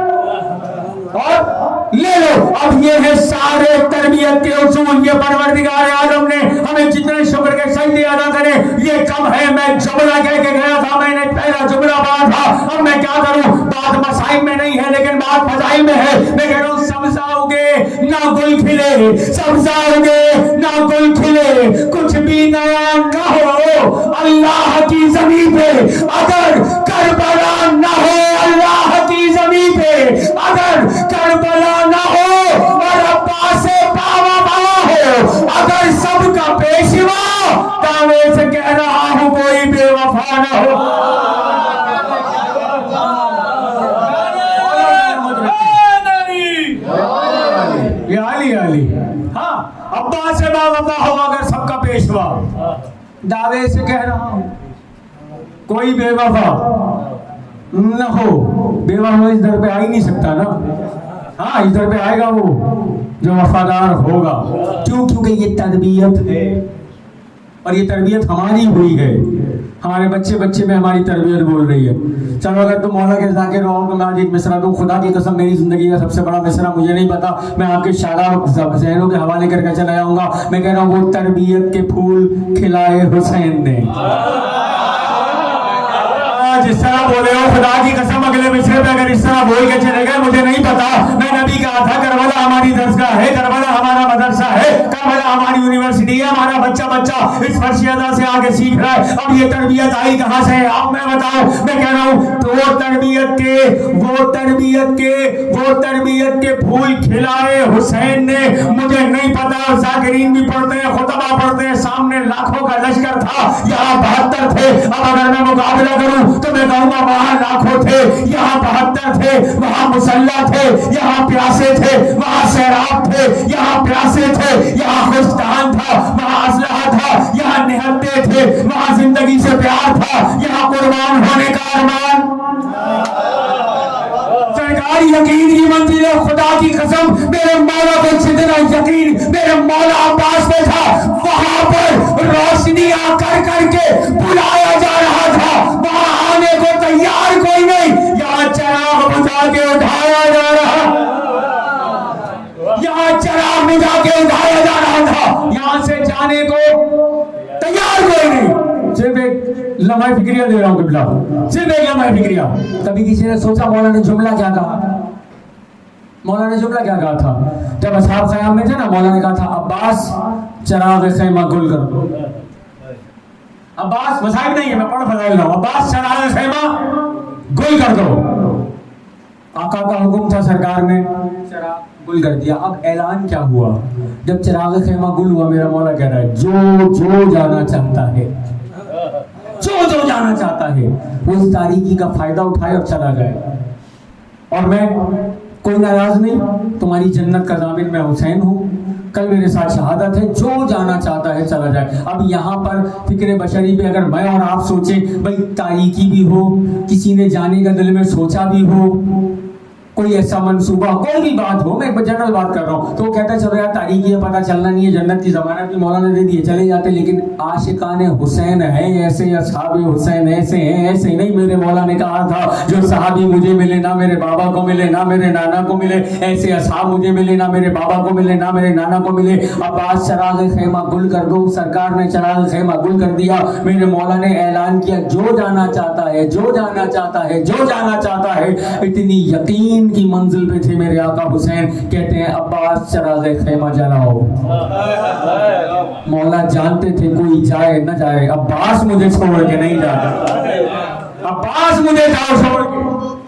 اور لے لو۔ اب یہ ہے سارے تربیت کے اصول، یہ پروردگار عالم نے ہمیں جتنے شکر کے سجدے ادا کرے یہ کم ہے۔ میں جملہ کہہ کے گیا تھا، میں نے پہلا جملہ پڑھا تھا، اب میں کیا کروں، بات مسائل میں نہیں ہے لیکن بات فضائل میں ہے۔ میں کہہ رہا ہوں سبزہ اگے نہ گل کھلے، سبزہ اگے نہ گل کھلے، کچھ بھی نیا نہ ہو اللہ کی زمین پہ، اگر کربلا نہ ہو اللہ کی زمین پہ، اگر کربلا نہ ہو اور عباس باوا باوا ہو، اگر سب کا پیشوا، دعوے سے کہہ رہا ہوں کوئی بے وفا نہ ہو۔ یہ علی علی، ہاں عباس باوا باوا ہو اگر سب کا پیشوا، دعوے سے کہہ رہا ہوں کوئی بے وفا نہ ہو۔ بے وفا اس در پہ آ ہی نہیں سکتا نا، ہاں اس در پہ آئے گا وہ جو وفادار ہوگا، کیونکہ یہ تربیت ہے اور یہ تربیت ہماری ہوئی ہے، ہمارے بچے بچے میں ہماری تربیت بول رہی ہے۔ چلو اگر تم مولا کے ذاکر ہو تو میں آج ایک مصرع دوں، خدا کی قسم میری زندگی کا سب سے بڑا مصرع مجھے نہیں پتا، میں آپ کے شاداب ذہنوں کے حوالے کر کے چلا جاؤں گا۔ میں کہہ رہا ہوں وہ تربیت کے پھول کھلائے حسین نے، جس طرح بولے ہو خدا کی قسم اگلے مصرے پہ اگر اس طرح بول کے چلے گئے مجھے نہیں پتا۔ میں نبی کہا تھا کربلا ہماری درسگاہ ہے، کربلا ہمارا مدرسہ ہے، کربلا ہماری یونیورسٹی ہے، ہمارا بچہ بچہ اس فرشی ادا سے آگے سیکھ رہا ہے۔ اب یہ تربیت آئی کہاں سے ہے اب میں بتاؤں، میں کہہ رہا ہوں تو وہ تربیت کے پھول کھلائے حسین نے، مجھے نہیں پتا، ذاکرین بھی پڑھتے ہیں خطبہ پڑھتے ہیں، سامنے لاکھوں کا لشکر تھا، یہاں 72 تھے۔ اب اگر میں مقابلہ کروں تو میں کہوں گا وہاں لاکھوں تھے، یہاں 72 تھے، وہاں مسلح تھے، یہاں پیاسے تھے، وہاں سیراب تھے، یہاں پیاسے تھے، یہاں خشتان تھا، وہاں اسلحہ تھا، یہاں نہتے تھے، وہاں زندگی سے پیار تھا، یہاں قربان ہونے کا ارمان۔ سرکار یقین کی منزل ہے، خدا کی قسم میرے مولا کو جتنا یقین میرے مولا عباس میں تھا، وہاں پر روشنیاں کر کر کے بلایا جا رہا تھا، وہاں آنے کو تیار کوئی نہیں، یہاں چراغ بجھا کے اٹھایا جا رہا، یہاں چراغ بجھا کے اٹھایا جا رہا تھا، یہاں سے جانے کو تیار کوئی نہیں۔ صرف ایک لمحہ فکریہ دے رہا ہوں قبلہ، صرف ایک لمحہ فکریہ۔ کبھی کسی نے سوچا مولا نے جملہ کیا کہا؟ مولا نے جملہ کیا کہا تھا؟ جب اصحاب خیام میں تھے نا، مولا نے کہا تھا عباس چراغ خیمہ گل کر دو۔ عباس مصائب نہیں ہے، میں پڑھ فضائل رہا ہوں، عباس چراغ خیمہ گل کر دو۔ آقا کا حکم تھا، سرکار نے چراغ گل کر دیا۔ اب اعلان کیا ہوا؟ جب چراغ خیمہ گل ہوا، میرا مولا کہہ رہا ہے جو جانا چاہتا ہے، جو جانا چاہتا ہے وہ اس تاریکی کا فائدہ اٹھائے اور چلا جائے، اور میں کوئی ناراض نہیں، تمہاری جنت کا ضامن میں حسین ہوں، کل میرے ساتھ شہادت ہے، جو جانا چاہتا ہے چلا جائے۔ اب یہاں پر فکر بشری پہ اگر میں اور آپ سوچیں، بھائی تاریکی بھی ہو، کسی نے جانے کا دل میں سوچا بھی ہو، کوئی ایسا منصوبہ، کوئی بھی بات ہو، میں جنرل بات کر رہا ہوں، تو وہ کہتا ہے چلو یار تاریخی ہے، پتہ چلنا نہیں ہے، جنت کی ضمانت بھی مولا نے دے دی ہے، چلے جاتے۔ لیکن عاشقان حسین ہیں ایسے، اصحاب حسین ایسے ہیں، ایسے نہیں۔ میرے مولا نے کہا تھا جو صحابی مجھے ملے، نہ میرے بابا کو ملے نہ میرے نانا کو ملے، ایسے اصحاب مجھے ملے، نہ میرے بابا کو ملے نہ میرے نانا کو ملے۔ عباس چراغ خیمہ گل کر دو، سرکار نے چراغ خیمہ گل کر دیا۔ میرے مولا نے اعلان کیا جو جانا چاہتا ہے، جو جانا چاہتا ہے، جو جانا چاہتا ہے۔ اتنی یقین کی منزل پہ تھے میرے آقا حسین، کہتے ہیں عباس چراغ خیمہ جلاؤ۔ مولا جانتے تھے کوئی جائے نہ جائے، عباس مجھے چھوڑ کے نہیں جاتا، عباس مجھے جاؤ چھوڑ کے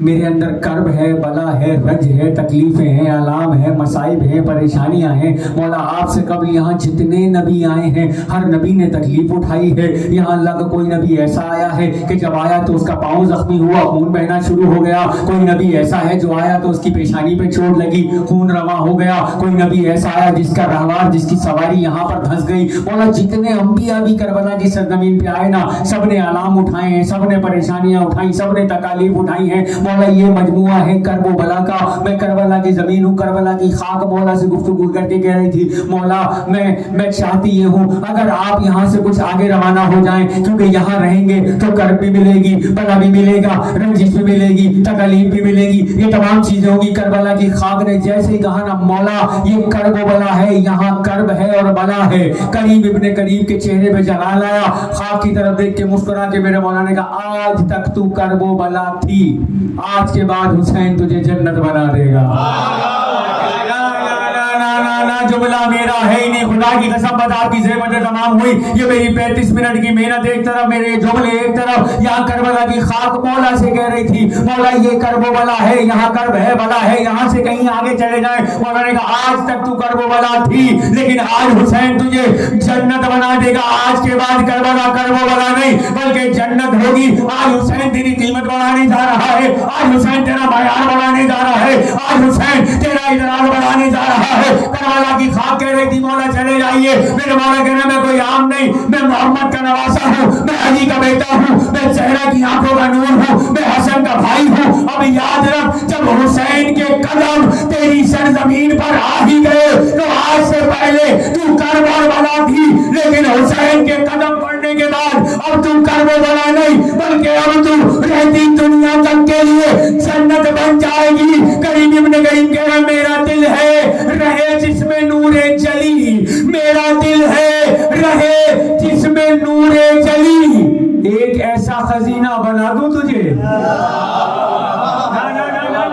میرے اندر کرب ہے، بلا ہے، رنج ہے، تکلیفیں ہیں، آلام ہے، مصائب ہیں، پریشانیاں ہیں۔ مولا آپ سے قبل یہاں جتنے نبی آئے ہیں ہر نبی نے تکلیف اٹھائی ہے۔ یہاں اللہ کا کوئی نبی ایسا آیا ہے کہ جب آیا تو اس کا پاؤں زخمی ہوا، خون بہنا شروع ہو گیا۔ کوئی نبی ایسا ہے جو آیا تو اس کی پیشانی پہ چوٹ لگی، خون رواں ہو گیا۔ کوئی نبی ایسا آیا جس کا رہوار، جس کی سواری یہاں پر دھنس گئی۔ مولا جتنے انبیاء بھی کربلا کی سرزمین پہ آئے نا، سب نے آلام اٹھائے ہیں، سب نے پریشانیاں اٹھائیں، سب نے تکالیف اٹھائی ہیں۔ مولا یہ مجموعہ ہے کرب و بلا کا۔ میں کربلا کی زمین ہوں، کربلا کی خاک مولا سے گفتگو کر کے کہہ رہی تھی مولا میں چاہتی یہ ہوں اگر آپ یہاں سے کچھ آگے روانہ ہو جائیں، کیونکہ یہاں رہیں گے تو کرب بھی ملے گی، بلا بھی ملے گا، رنجش بھی ملے گی، تکالیف بھی ملے گی، یہ تمام چیزیں ہوں گی۔ کربلا کی خاک نے جیسے ہی کہا نا مولا یہ کرب و بلا ہے، یہاں کرب ہے اور بلا ہے، کریم ابن کریم کے چہرے پہ جلال آیا۔ خاک کی طرف دیکھ کے مسکرا کے میرے مولا نے کہا آج تک تو کرب و بلا تھی، آج کے بعد حسین تجھے جنت بنا دے گا۔ جملہ میرا ہے ہی نہیں، خدا کی قسم بتا کی زحمتیں تمام ہوئی۔ یہ میری 35 منٹ کی محنت ایک طرف، میرے جملے ایک طرف، یہاں کربلا کی خاک مولا سے کہہ رہی تھی مولا یہ کرب و بلا ہے، یہاں کرب ہے، بلا ہے، یہاں سے کہیں آگے چلے جائیں۔ مولا نے کہا آج تک تو کرب و بلا تھی، لیکن آج حسین تجھے جنت بنا دے گا۔ آج کے بعد کربلا کرب و بلا نہیں بلکہ جنت ہوگی۔ آج حسین تیری قیمت بڑھانے جا رہا ہے، آج حسین تیرا معیار بڑھانے جا رہا ہے، آج حسین تیرا ادراک بڑھانے جا رہا ہے۔ کربلا کی خاک کہہ رہی تھی مولا چلے جائیے، میرے مولا کہنا میں کوئی عام نہیں، میں محمد کا نواسا ہوں، میں علی کا بیٹا ہوں، میں زہرا کی آنکھوں کا نور ہوں، میں حسن کا بھائی ہوں۔ اب یاد رکھ جب حسین کے قدم تیری سرزمین پر آ ہی گئے تو آج سے پہلے تو کرب اور بلا تھی، لیکن حسین کے قدم پڑنے کے بعد اب تو کرب و بلا نہیں بلکہ اب تو رہتی دنیا تک کے لیے جنت بن جائے گی۔ کریم ابن کریم کہہ رہا میرا دل ہے رہے جس میں نور جلی، میرا دل ہے رہے جس میں نور جلی، ایک ایسا خزینہ بنا دوں تجھے۔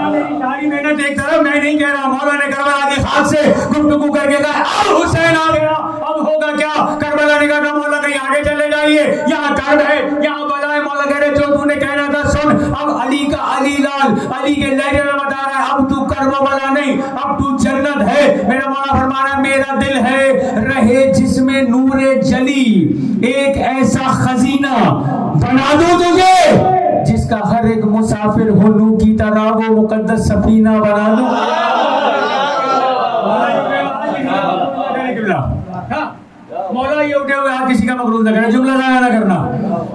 میری ساری محنت ایک طرف، میں نہیں کہہ رہا، مولا نے کربلا کی خاک سے گفتگو کر کے کہا اب حسین آ گیا، اب ہوگا کیا؟ کربلا نے کہا مولا کہیں آگے چلے جائیے، یہاں کرب ہے، یہاں بلا ہے۔ مولا کہہ رہے جو تو نے کہنا تھا سن، اب علی کا علی لال علی کے لہجے میں بتا رہا ہے اب تو کرب و بلا نہیں، اب تو جنت ہے۔ میرا مولا فرما رہا ہے میرا دل ہے رہے جس میں نور جلی، ایک ایسا خزینہ بنا دوں تجھے جس کا ہر ایک مسافر ہو نو کی طرح، وہ مقدس سفینہ بنا دوں۔ مولا یہ اٹھے ہوئے ہاتھ کسی کا مقروض نہ کرنا، جملہ ضائع نہ کرنا،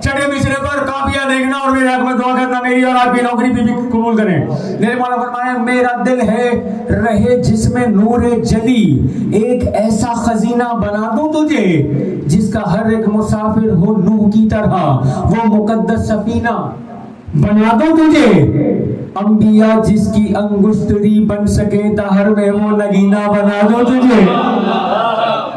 چھٹے مصرے پر کافیہ دیکھنا اور میرے حق میں دعا کرنا میری اور آپ کی نوکری بھی قبول کریں۔ میرے مولا فرمایا میرا دل ہے رہے جس میں نور جلی، ایک ایسا خزینہ بنا دوں تجھے جس کا ہر ایک مسافر ہو نوح کی طرح، وہ مقدس سفینہ بنا دوں تجھے، انبیاء جس کی انگشتری بن سکے دہر میں وہ نگینہ بنا دوں تجھے۔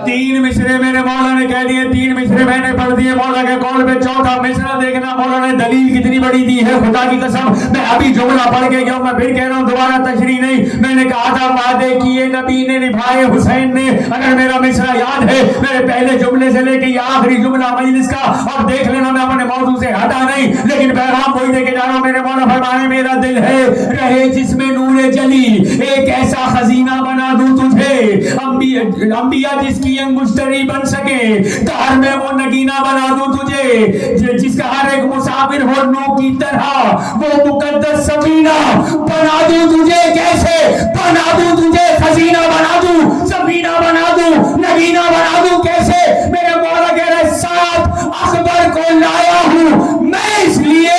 تین مصرے میرے مولا نے کہہ دیے، تین مصرے میں نے پڑھ دیے مولا کے قول پہ۔ چوتھا مصرع دیکھنا مولا نے دلیل کتنی بڑی دی ہے، خدا کی قسم میں ابھی جملہ پڑھ کے گیا ہوں، میں پھر کہہ رہا ہوں دوبارہ تشریح نہیں۔ میں نے کہا تھا وعدے کیے نبی نے نبھائے حسین نے، اگر میرا مصرع یاد ہے میرے پہلے جملے سے لے کے یہ آخری جملہ مجلس کا، اور دیکھ لینا میں اپنے موضوع سے ہٹا نہیں، لیکن پیغام وہی دے کے جا رہا ہوں۔ میرے مولا فرمانے میرا دل ہے رہے جس میں نور جلی، ایک ایسا خزینہ بنا دوں تجھے، انبیاء جس کی انگشتری بن سکے دہر میں وہ نگینہ بنا دوں تجھے، جس کا ہر ایک مسافر ہو نو کی طرح، وہ مقدس سفینہ بنا دوں تجھے۔ کیسے بنا دوں تجھے؟ خزینہ بنا دوں، سفینہ بنا دوں، نگینہ بنا دوں۔ کیسے؟ میرے مولا کہہ رہے ساتھ اخبر کو لایا ہوں میں اس لیے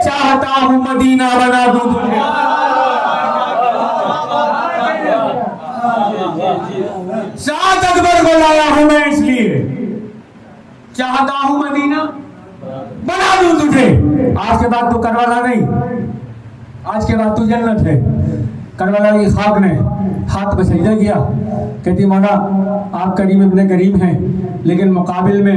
چاہتا ہوں مدینہ بنا دوں تجھے۔ ساتھ اکبر کو لایا ہوں میں اس لیے چاہتا ہوں مدینہ بنا دوں تجھے۔ آج کے بعد تو کربلا نہیں، آج کے بعد تو جنت ہے۔ کربلا کی خاک نے ہاتھ پہ سجدہ کیا، کہتی مولا آپ کریم ابن کریم ہیں، لیکن مقابل میں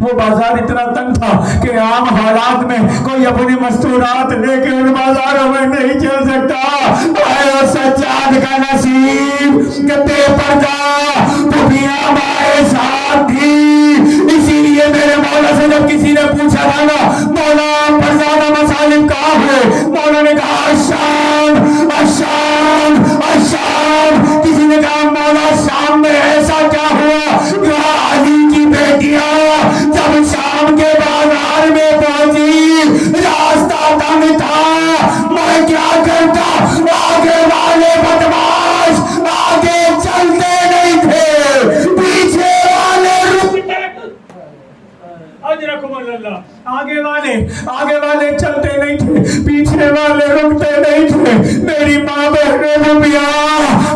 وہ بازار اتنا تنگ تھا کہ عام حالات میں کوئی اپنی مستورات لے کے ان بازاروں میں نہیں چل سکتا۔ اے وہ سجاد کا نصیب کہ بے پردہ پھپھیاں مائے ساتھ تھی۔ اسی لیے میرے مولا سے جب کسی نے پوچھا تھا نا مولا پرزادہ مسالم کہاں ہے، مولا نے کہا الشام الشام الشام۔ کسی نے کہا مولا شام میں ایسا کیا ہوا؟ کہا علی کی بیٹیاں جب شام کے بازار میں پہنچی راستہ تنگ تھا، میں کیا کرتا؟ آگے والے بدماش آگے چلتے نہیں تھے، پیچھے والے رکتے۔ اجرکم اللہ، آگے والے چلتے نہیں تھے، پیچھے والے رکتے نہیں تھے۔ میری ماں بہنیں بھیا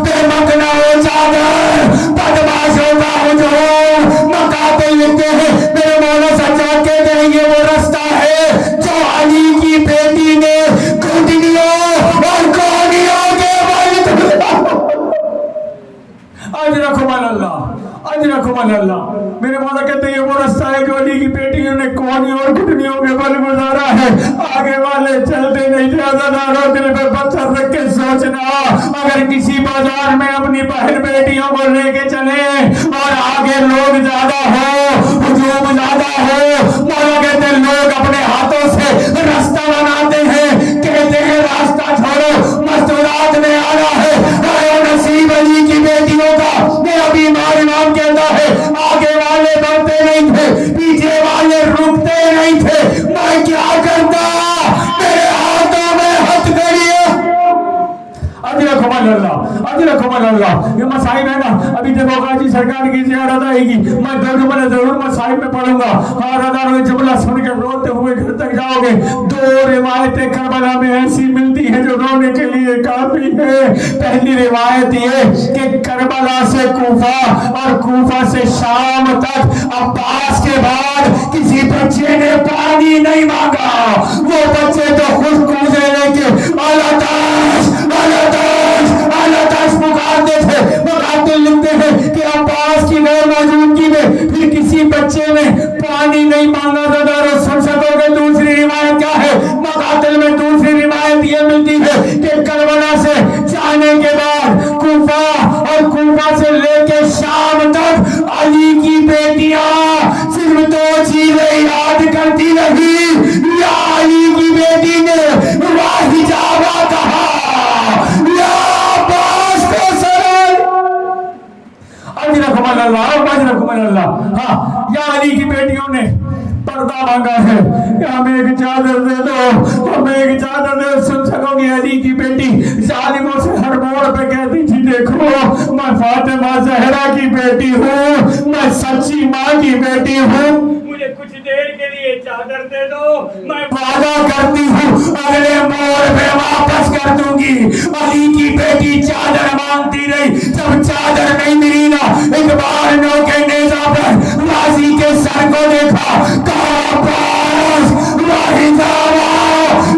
بے مکنا ہو چادر بدماشوں کا ہجوم مقاتل لکھتے ہیں۔ میرے مولا سجاد کہتے ہیں یہ وہ رستہ ہے جو علی کی بیٹی نے گھٹنیوں اور کونیوں کے بل اجرکم اللہ۔ میرے مولا کہتے ہیں یہ وہ رستہ ہے جو علی کی بیٹیوں نے کونیوں اور گھٹنیوں کے بل گزارا ہے۔ آگے والے چلتے نہیں تھے۔ عزاداروں دل پہ پتھر رکھ کے سوچنا اگر کسی بازار میں اپنی بہن بیٹیوں کو لے کے چلے اور آگے لوگ زیادہ ہو، ہجوم زیادہ ہو، مولا کہتے ہیں لوگ اپنے ہاتھوں سے راستہ بناتے ہیں، کہتے ہیں راستہ چھوڑو مستورات میں آنا ہے۔ اے نصیب علی کی بیٹیوں کا یہ ابھی امام کہتا ہے آگے والے بڑھتے نہیں تھے، پیچھے والے رکتے نہیں تھے۔ میں کیا کرتا؟ میرے ہاتھوں میں ہتھ کڑی۔ اجرکم اللہ۔ یہ مسائل ہے نا، ابھی دیکھو غازی سرکار کی زیارت آئے گی، میں ضرور مسائل میں پڑھوں گا۔ حاضرانوں نے جملہ سن کے روتے ہوئے گھر تک جاؤ گے۔ دو روایتیں کربلا میں ایسی ملتی ہیں جو رونے کے لیے کافی ہے۔ پہلی روایت یہ کہ کربلا سے کوفہ اور کوفہ سے شام تک عباس کے بعد کسی بچے نے پانی نہیں مانگا۔ وہ بچے تو خود کوزے لے کے اعلیٰ تاش پکارتے تھے۔ مقاتل لکھتے ہیں کہ عباس کی غیر موجودگی میں پھر کسی بچے نے پانی نہیں مانگا۔ زدارو سن سکو گے دوسری روایت کیا ہے؟ مقاتل میں دوسری روایت یہ ملتی ہے کہ کربلا سے جانے کے بعد کوفہ اور کوفہ سے لے کے شام تک علی کی بیٹیاں صرف دو چیزیں یاد کرتی رہی۔ یا علی کی بیٹی نے واحجابہ کہا، یا عباس کو سلام۔ اجرکم اللہ۔ ہاں، یا علی کی بیٹیوں نے پردہ مانگا ہے کہ ہمیں ایک چادر دے دو، ہمیں ایک چادر دے دو۔ سن سکو گی علی کی بیٹی ظالموں سے ہر موڑ پہ کہتی تھی دیکھو میں فاطمہ زہرا کی بیٹی ہوں، میں سچی ماں کی بیٹی ہوں، مجھے کچھ دیر کے لیے چادر دے دو، میں وعدہ کرتی ہوں اگلے موڑ پہ واپس کر دوں گی۔ علی کی بیٹی چادر مانگتی رہی، جب چادر نہیں ملی نا ایک بار نو کے نیزہ پر غازی کے سر کو دیکھا، کہا عباس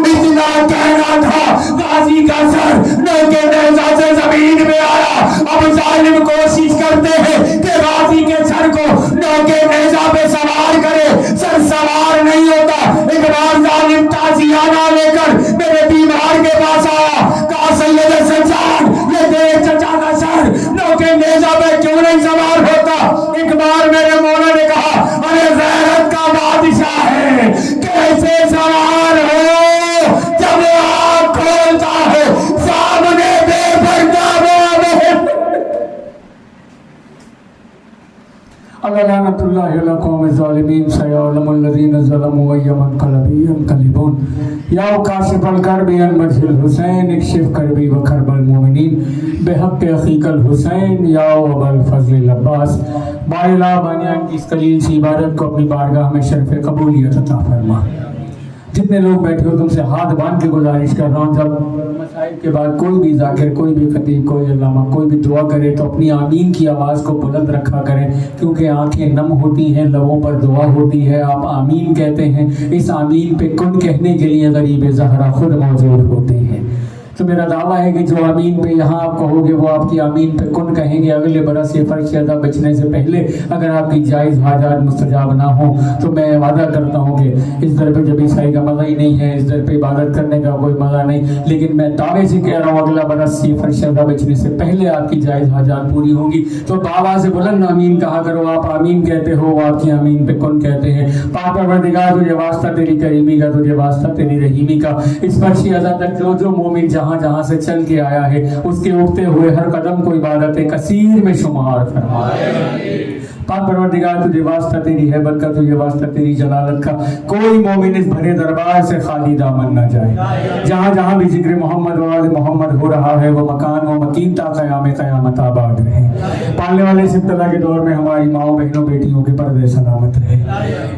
اتنا کہنا تھا، غازی کا سر نو کے نیزہ سے زمین میں آیا۔ اب ظالم کوشش کرتے ہیں کہ غازی کے سر کو نو کے نیزہ پہ سوار کرے، سر سوار نہیں ہوتا۔ ایک بار ظالم تازیانہ لے کر میرے بیمار کے پاس آیا، کہا سید سجاد یہ تیرے چچا کا سر نو کے نیزہ پہ کیوں نہیں سوار ہوتا؟ ایک بار میرے مولا نے کہا ارے غیرت کا بادشاہ ہے، کیسے سوار ہو؟ جب آنکھ کھولتا ہے سامنے بے پردہ لعنت اللہ علی قوم الظالمین سیعلم الذین ظلموا ای منقلب ینقلبون۔ یا کاشف الکرب عن وجه الحسین اکشف کربی و کرب المؤمنین بحق اخیک الحسین یا ابا الفضل العباس۔ بارلا بانیان کی اس قلیل سی عبادت کو اپنی بارگاہ میں شرف قبولیت عطا فرما۔ جتنے لوگ بیٹھے ہو تم سے ہاتھ باندھ کے گزارش کر رہا ہوں، جب مسائل کے بعد کوئی بھی ذاکر، کوئی بھی خطیب، کوئی علامہ، کوئی بھی دعا کرے تو اپنی آمین کی آواز کو بلند رکھا کریں، کیونکہ آنکھیں نم ہوتی ہیں، لبوں پر دعا ہوتی ہے، آپ آمین کہتے ہیں۔ اس آمین پہ کن کہنے کے لیے غریب زہرا خود موجود ہوتے ہیں۔ تو میرا دعویٰ ہے کہ جو آمین پہ یہاں آپ کہوگے وہ آپ کی آمین پہ کن کہیں گے اگلے برس یہ فرش ادا بچنے سے پہلے اگر آپ کی جائز حاجات مستجاب نہ ہوں تو میں وعدہ کرتا ہوں کہ اس در پہ جب عیسائی کا مزہ ہی نہیں ہے، اس در پہ عبادت کرنے کا کوئی مزہ نہیں، لیکن میں دعوے سے کہہ رہا ہوں اگلا برس یہ فرش ادا بچنے سے پہلے آپ کی جائز حاجات پوری ہوں گی۔ تو بابا سے بلند آمین کہا کرو، آپ آمین کہتے ہو، آپ کی آمین پہ کن کہتے ہیں۔ پاک پروردگار تجھے واسطہ تیری کریمی کا، تجھے واسطہ تیری رحیمی کا، اس فرش ادا تک جو جو مومن جہاں جہاں سے چل کے آیا ہے اس کے اٹھتے ہوئے ہر قدم کو عبادت کثیر میں شمار فرمائے۔ پاک پروردگار تجھے واسطہ تیری ہیبت کا، تجھے واسطہ تیری جلالت کا، کوئی مومن اس بھرے دربار سے خالی دامن نہ جائے۔ جہاں جہاں بھی ذکر محمد و آل محمد ہو رہا ہے وہ مکان و مکین تا قیام قیامت آباد رہے۔ پالنے والے اس ابتلا کے دور میں ہماری ماؤں بہنوں بیٹیوں کے پردے سلامت رہے۔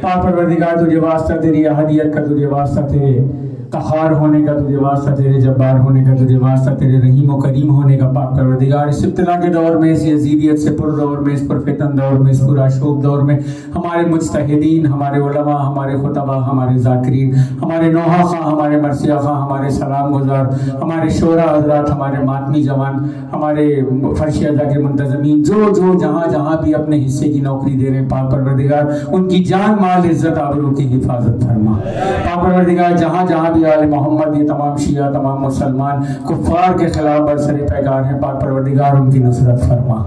پاک پروردگار تجھے واسطہ تیری احدیت کا، تجھے واسطہ تیرے قہار ہونے کا، تجھے واسطہ تیرے جبار ہونے کا، تجھے واسطہ تیرے رحیم و کریم ہونے کا۔ پاک پروردگار اس ابتلا کے دور میں، اس یزیدیت سے پر دور میں، اس پر فتن دور میں، اس پورا شوب دور میں ہمارے مجتہدین، ہمارے علماء، ہمارے خطبہ، ہمارے ذاکرین، ہمارے نوحہ خواہ، ہمارے مرثیہ خواہ، ہمارے سلام گزار، ہمارے شعراء حضرات، ہمارے ماتمی جوان، ہمارے فرش ادا کے منتظمین، جو جو جہاں جہاں بھی اپنے حصے کی نوکری دے رہے ہیں، پاک پروردگار ان کی جان مال عزت آبرو کی حفاظت فرما۔ پاک پروردگار جہاں جہاں بھی آل محمد، یہ تمام شیعہ، تمام مسلمان کفار کے خلاف برسر پیکار ہیں، پاک پروردگار ان کی نصرت فرما۔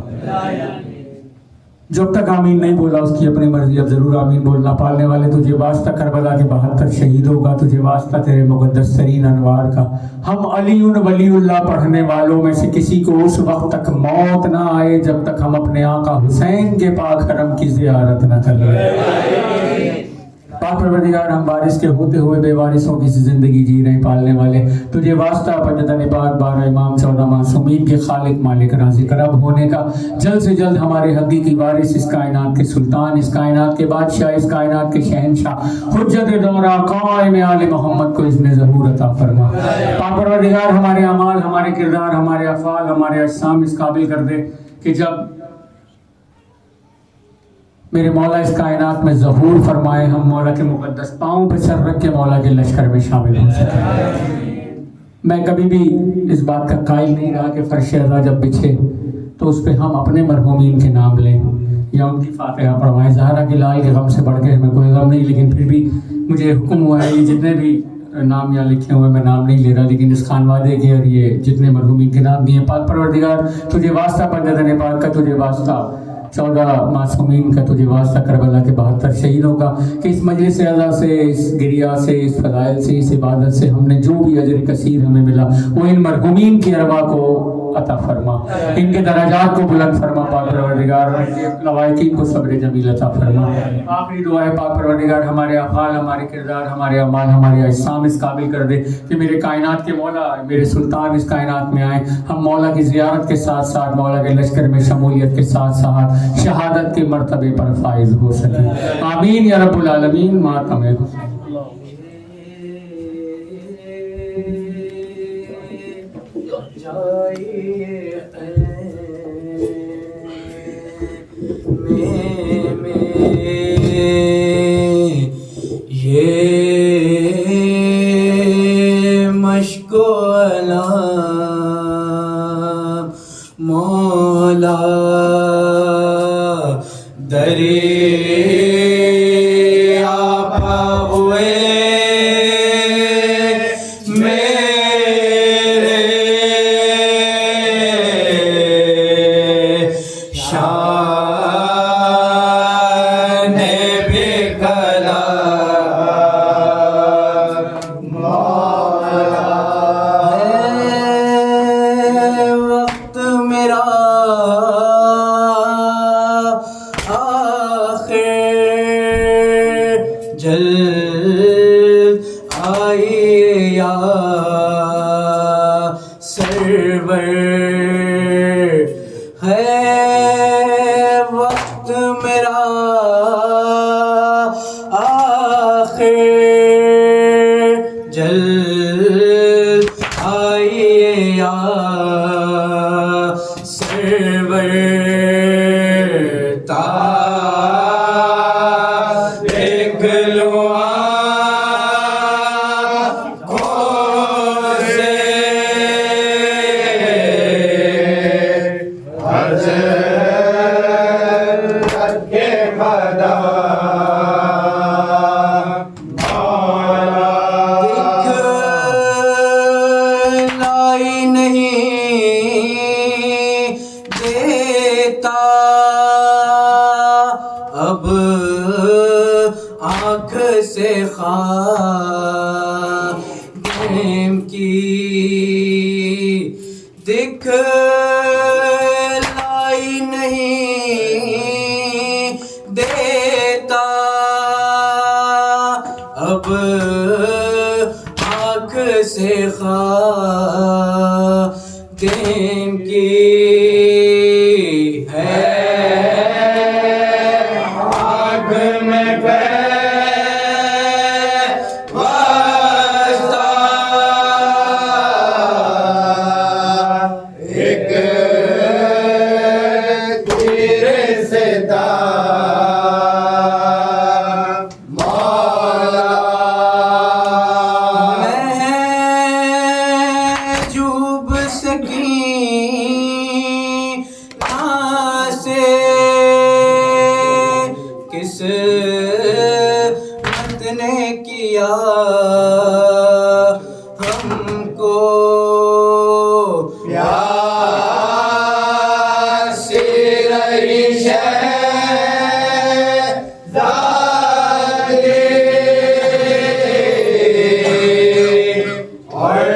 جب تک آمین نہیں بولا اس کی اپنی مرضی، اب ضرور آمین بولنا۔ پالنے والے تجھے واسطہ کربلا کے 72 شہیدوں کا، تجھے واسطہ تیرے مقدس ترین انوار کا، ہم علی ولی اللہ پڑھنے والوں میں سے کسی کو اس وقت تک موت نہ آئے جب تک ہم اپنے آقا حسین کے پاک حرم کی زیارت نہ کر لیں۔ پاک پروردگار ہم وارث کے ہوتے ہوئے بے وارثوں کی زندگی جی رہے ہیں۔ پالنے والے تجھے واسطہ پنجتن پاک 12 امام 14 معصومین کے خالق مالک رازق رب ہونے کا، جلد سے جلد ہمارے حقیقی وارث، اس کائنات کے سلطان، اس کائنات کے بادشاہ، اس کائنات کے شہنشاہ، حجت دورہ قائم آل محمد کو اذن ظہور عطا فرما۔ پاک پروردگار ہمارے اعمال، ہمارے کردار، ہمارے افعال، ہمارے اجسام اس قابل کر دے کہ جب میرے مولا اس کائنات میں ظہور فرمائے ہم مولا کے مقدس پاؤں پہ سر رکھ کے مولا کے لشکر میں شامل ہو سکیں۔ میں کبھی بھی اس بات کا قائل نہیں رہا کہ فرش ادا جب بچھے تو اس پہ ہم اپنے مرحومین کے نام لیں یا ان کی فاتحہ پڑھوائیں۔ زہرا کے لال کے غم سے بڑھ کے ہمیں کوئی غم نہیں، لیکن پھر بھی مجھے حکم ہوا ہے، یہ جتنے بھی نام یہاں لکھے ہوئے میں نام نہیں لے رہا، لیکن اس خانوادے کے اور یہ جتنے مرحومین کے نام دیے، پاک پروردگار تجھے واسطہ پنجتن پاک کا، تجھے واسطہ 14 معصومین کا، تجھے واسطہ کربلا کے 72 شہیدوں کا، کہ اس مجلس اعلیٰ سے، اس گریہ سے، اس فضائل سے، اس عبادت سے ہم نے جو بھی اجر کثیر ہمیں ملا وہ ان مرحومین کی ارواح کو عطا فرما، ان کے درجات کو بلند فرما۔ پاک پروردگار ان کے لوائقین کو صبر جمیل عطا فرما۔ آخری دعا ہے پاک پروردگار ہمارے افعال، ہمارے کردار، ہمارے اعمال، ہمارے اجسام اس قابل کر دے کہ میرے کائنات کے مولا، میرے سلطان اس کائنات میں آئیں، ہم مولا کی زیارت کے ساتھ ساتھ مولا کے لشکر میں شمولیت کے ساتھ ساتھ شہادت کے مرتبے پر فائز ہو سکیں۔ آمین یا رب العالمین۔ ماتم یہ مشک و علام مولا دریا پا ہوئے میرے شان بے کلا مولا ہے وقت میرا جلد آئیے یا سرور، ہے وقت میرا آخر، جلد آئیے یا سرور، کی دکھلائی نہیں دیتا اب آنکھ سے خادم کی ہے آنکھ میں پیوستہ ایک تیر سے مولا محجوب سکینہ سے قسمت نے کیا ہم کو پیاسی رہی شہزادی اور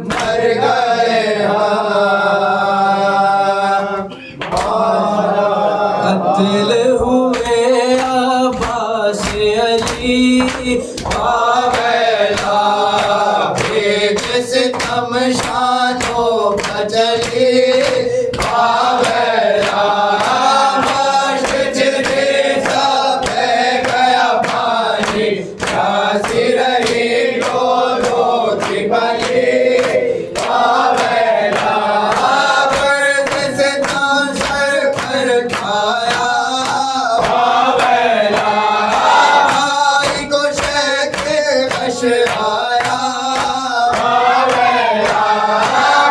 مر گئے قتل ہوئے عباس علی باویلا ایک ستم شانوں کا چلی باویلا مشک چلے سا بہ گیا پانی پیاسی رہی رو رو کی بلی باویلا برد سے تم سر پر کھایا باویلا بھائی کو شیخ غش آیا باویلا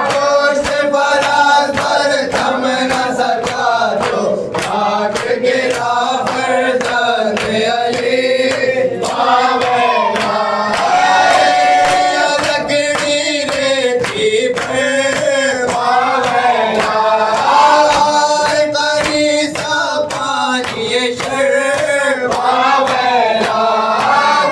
گوشت فراز پر تم نہ سکا جو خاک گرا فرزند علی باویلا لکڑی ریتی پر باویلا قری سا پانی شر باویلا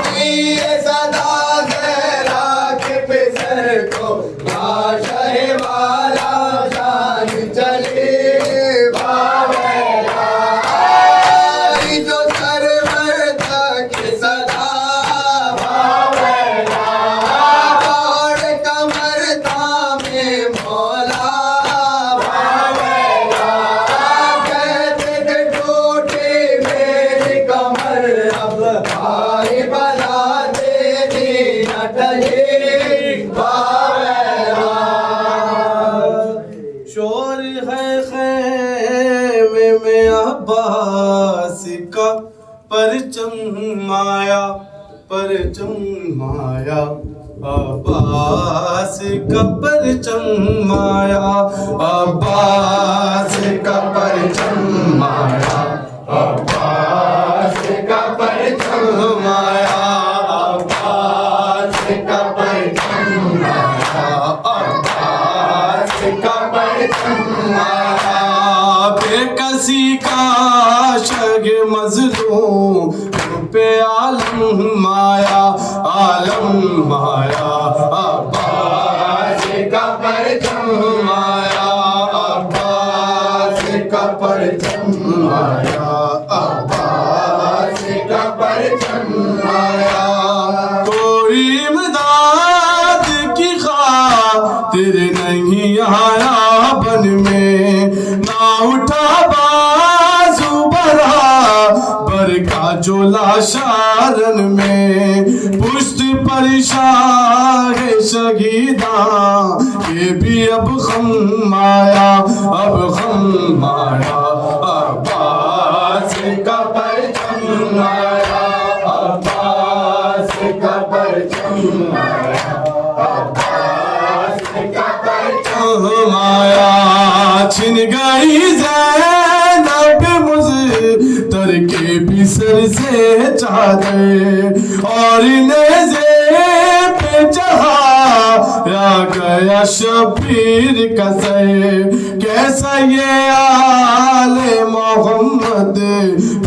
دیے صدا زہرا کے پسر کو شاہ والا جان چلی باویلا جو سرور تک صدا باویلا اور کمر تامے مولا باویلا کہتے تھے ٹوٹی میری کمر اب بھائی بلا تیری نہ ٹلی باویلا شور ہے خیمے میں عباس کا پرچم آیا پرچم آیا عباس کا پرچم آیا عباس کا پرچم آیا عباس کا پرچم آیا عباس کا پرچم آیا عباس کا پرچم آیا بے کسی کا شگ مظلوم پہ عالم آیا عالم آیا عباس کا پرچم آیا عباس کا پرچم آیا عباس کا پرچم آیا کوئی امداد کی خاطر نہیں آیا بن میں نہ اٹھا بازو برا بر کا جولا شارن میں پشت پر شاہ شہیداں یہ بھی اب غم آیا اب غم آیا عباس کا پرچم آیا عباس کا پرچم آیا عباس کا پرچم آیا چھن گئی زینب مزتر کے بھی سر سے چادر اور نیزے پہ چڑھایا گیا شبیر کا سر کیسا یہ آل محمد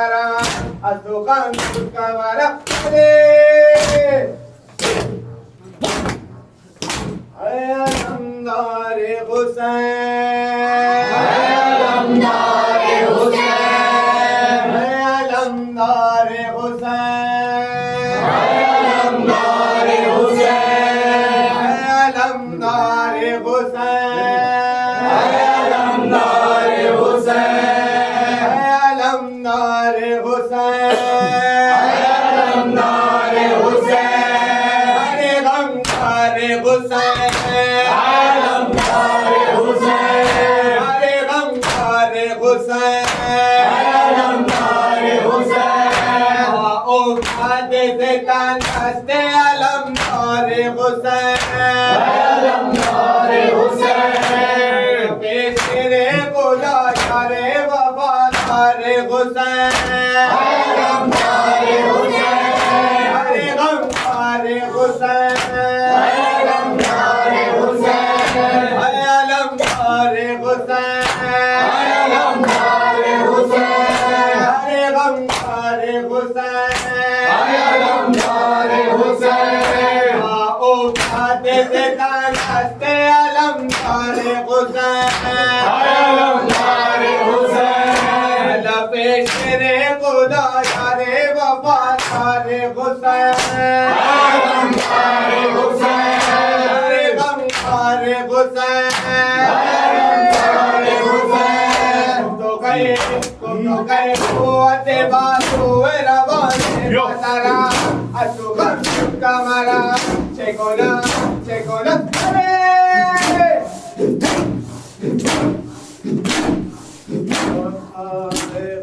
Kamara, Asukan Kamara, Alamdar Hussain, Alamdar Hussain, Alamdar Hussain, Alamdar Hussain, Alamdar Hussain, Alamdar Hussain, Alamdar Hussain, Alamdar Hussain, Hare Ghamdar Hussain, Alamdar Hussain, Hare Ghamdar Hussain, Alamdar Hussain, O Khade Zetan Haste Alamdar Hussain, Alamdar Hussain, Pesere Kola Share Wafadar Hussain, Alamdar Hussain, Hare Ghamdar Hussain, Alamdar Hussain, Alamdar Hussain, Alamdar Hussain, Hare Ghamdar Hussain, Alamdar Hussain, O Khade Zetan Haste Alamdar Hussain, Alamdar Hussain, Pesere Kola Share Wafadar Hussain, Alamdar Hussain, Hare Ghamdar Hussain, Alamdar Hussain, Tum to kai kuate basu eravane patara asukan kamara chekola hare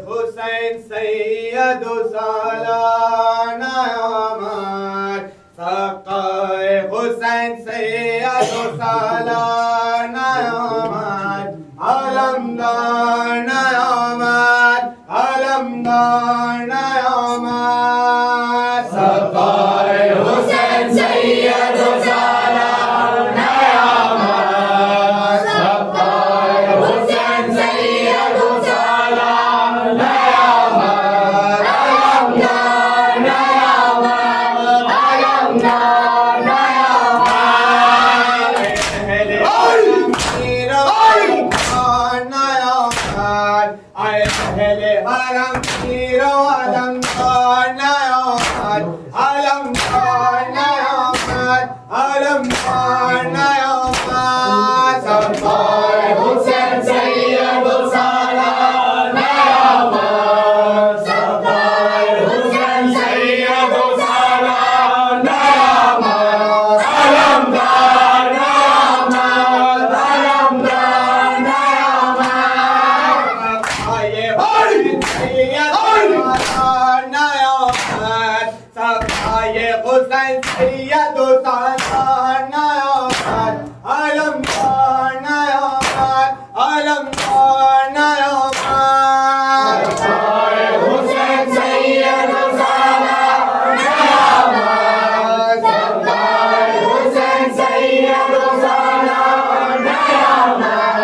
Hussain Sayyadu Salana Amar Sakai Hussain Sayyadu Salana Amar Alamdar Nayamat Alamdar Nayamat Sakai Hussain Sayyadu Salana Amar, Sakai Hussain Sayyadu Salana Amar, Alamdar Nayamat, Alamdar Nayamat. Haram Hero Alamdar Nayamat Alamdar Nayamat Alamdar Nayamat Sakai Hussain Sayyadu Salana Amar, Sakai Hussain Sayyadu Salana Amar, Alamdar Nayamat, Alamdar Nayamat. Sakai Hussain Sayyadu Salana Amar Alamdar Nayamat Alamdar Nayamat Sakai Hussain Sayyadu Salana Amar, Sakai Hussain Sayyadu Salana Amar,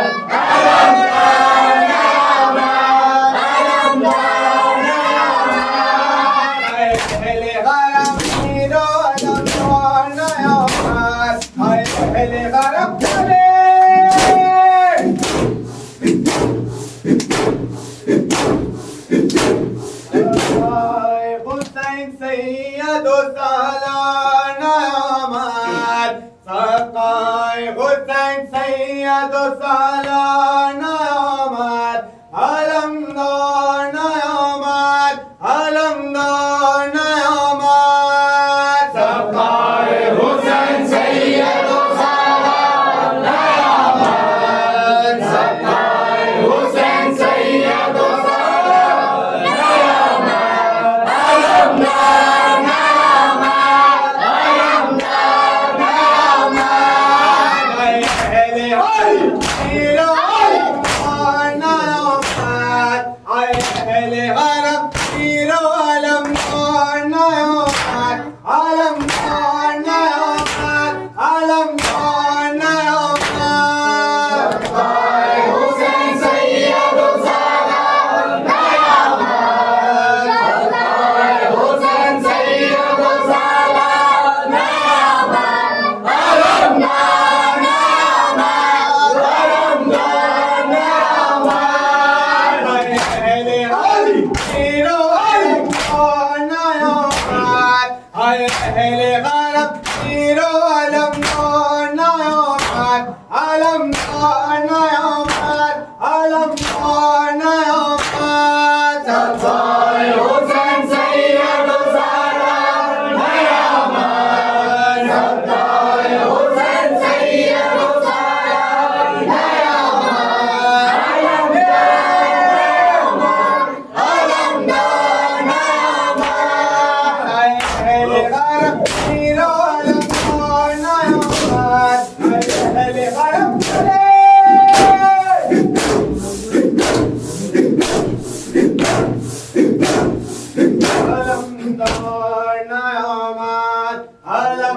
Alamdar Nayamat, Alamdar Nayamat. Hele haram hero Alamdar Nayamat Hele haram hare Sakai Hussain Sayyadu Salana Amar Sakai Hussain Sayyadu Salana Amar Alamdar Nayamat Alamdar Nayamat Sakai Hussain Sayyadu Salana Amar, Sakai Hussain Sayyadu Salana Amar, Alamdar Nayamat, Alamdar Nayamat. Hele hero أهل غرب سيروا علمنا يومات علمنا يومات علمنا يومات سبقائے حسین سید سارا نیامت سبقائے حسین سید سارا نیامت علمدار نیامت أهل غرب سيروا علمنا يومات أهل غرب علمدار نیامت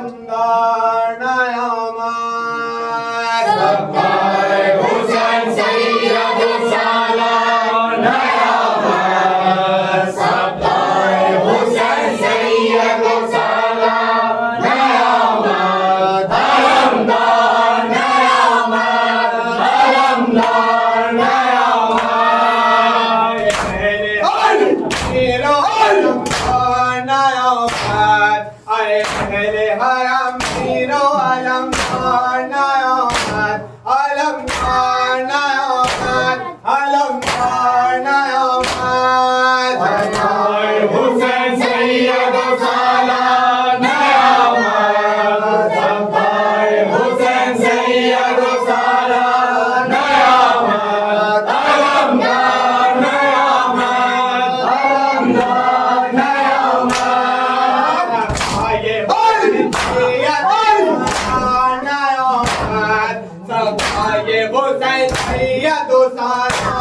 علمدار نیامت سبقائے حسین سید سارا نیامت سبقائے حسین سید سارا نیامت علمدار نیامت علمدار نیامت أهل حرم سيروا علمدار نیامت علمدار نیامت علمدار نیامت سبقائے حسین سید سارا نیامت سبقائے حسین سید سارا نیامت علمدار نیامت علمدار نیامت سبقائے حسین سید سارا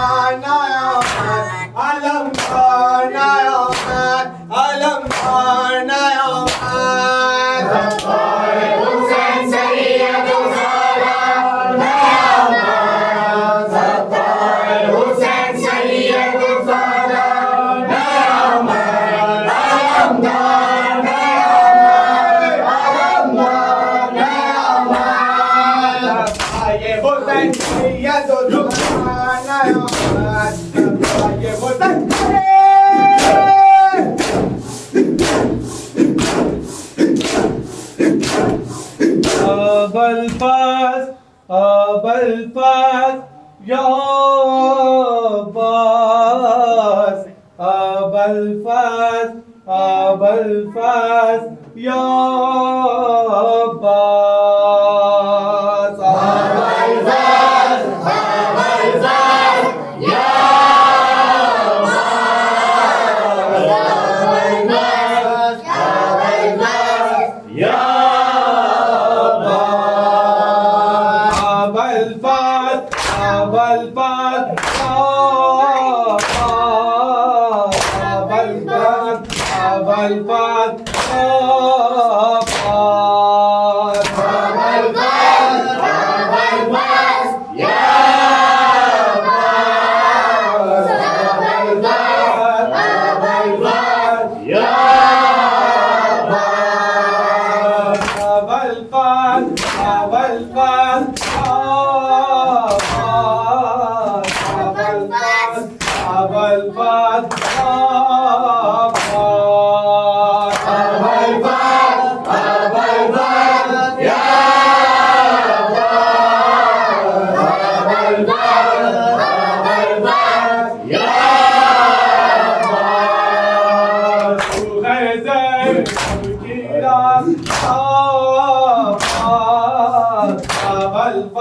نیامت علمدار نیامت علمدار نیامت سبقائے حسین سید سارا نیامت سبقائے حسین سید سارا نیامت علمدار نیامت علمدار نیامت سبقائے حسین سید سارا نیامت سبقائے حسین الفاظ الفاظ یا عباس الفاظ الفاظ یا عباس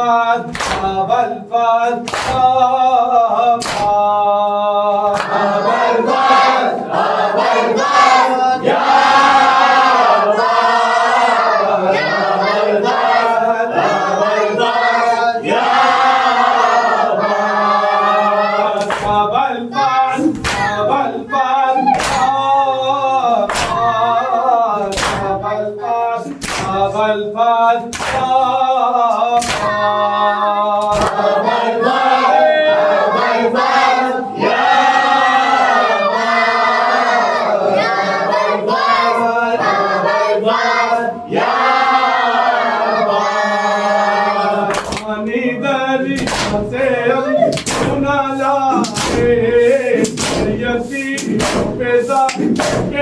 الفاظ الفاظ یا الفاظ یا کے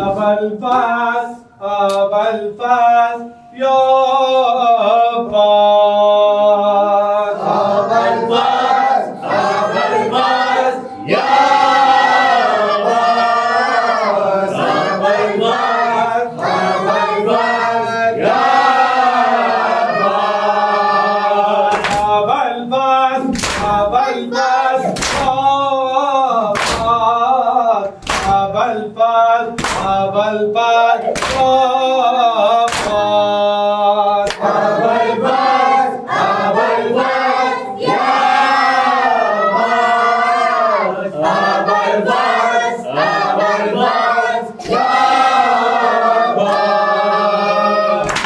Abal-Fas, Ya Abbas. Abal-Fas, Ya Abbas. Abal-Fas, Ya Abbas. Abal-Fas, Abal-Fas, Abal-Fas, Abal-Fas, Abal-Fas, Abal-Fas, Ya Abbas. Abal-Fas, Abal-Fas, Ya Abbas.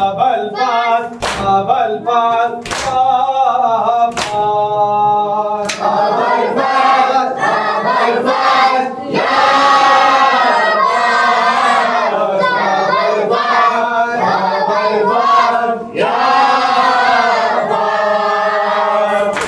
Abal-Fas, Abal-Fas, Abal-Fas. Abal-Fas, Abal-Fas, Ya Abbas. Abal-Fas, Abal-Fas, Ya Abbas.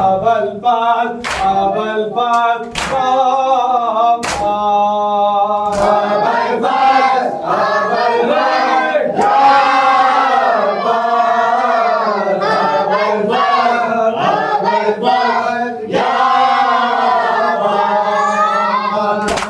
Abal-Fas, Abal-Fas, Abal-Fas. Abal-Fas, Abal-Fas, Ya Abbas. Abal-Fas, Abal-Fas, Ya Abbas.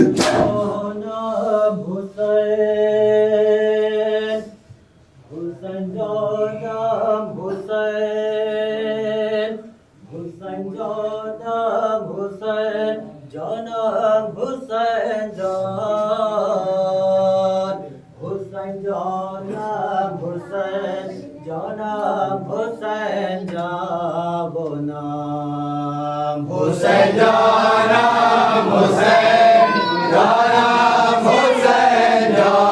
جانم حسین حسین جانم حسین حسین جانم حسین جانم حسین جان حسین جانم حسین جانم حسین جان وہ نام حسین جانم حسین جانم حسین جان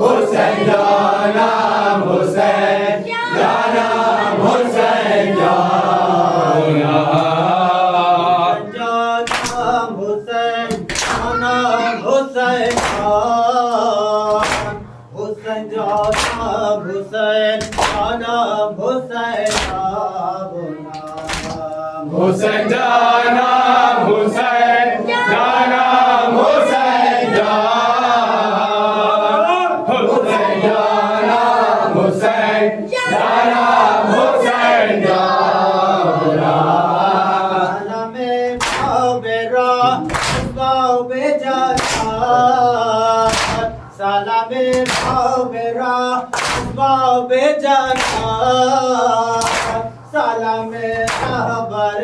حسین جانم حسین جانم حسین جان جانم حسین جانم حسین جان حسین جانم حسین جانم حسین جان حسین جانم حسین جانم حسین جان حسین جانم حسین جانم حسین جان سلام باویرا باویجان سلام باویرا باویجان سلام رهبر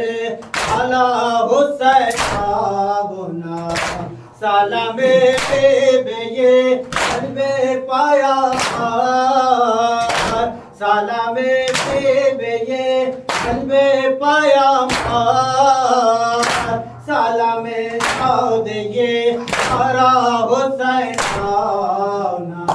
علی حسین آبونا سلام baby قلب پایا سلام بیبی قلب پایا سلام سعودی ہرا حسین آنا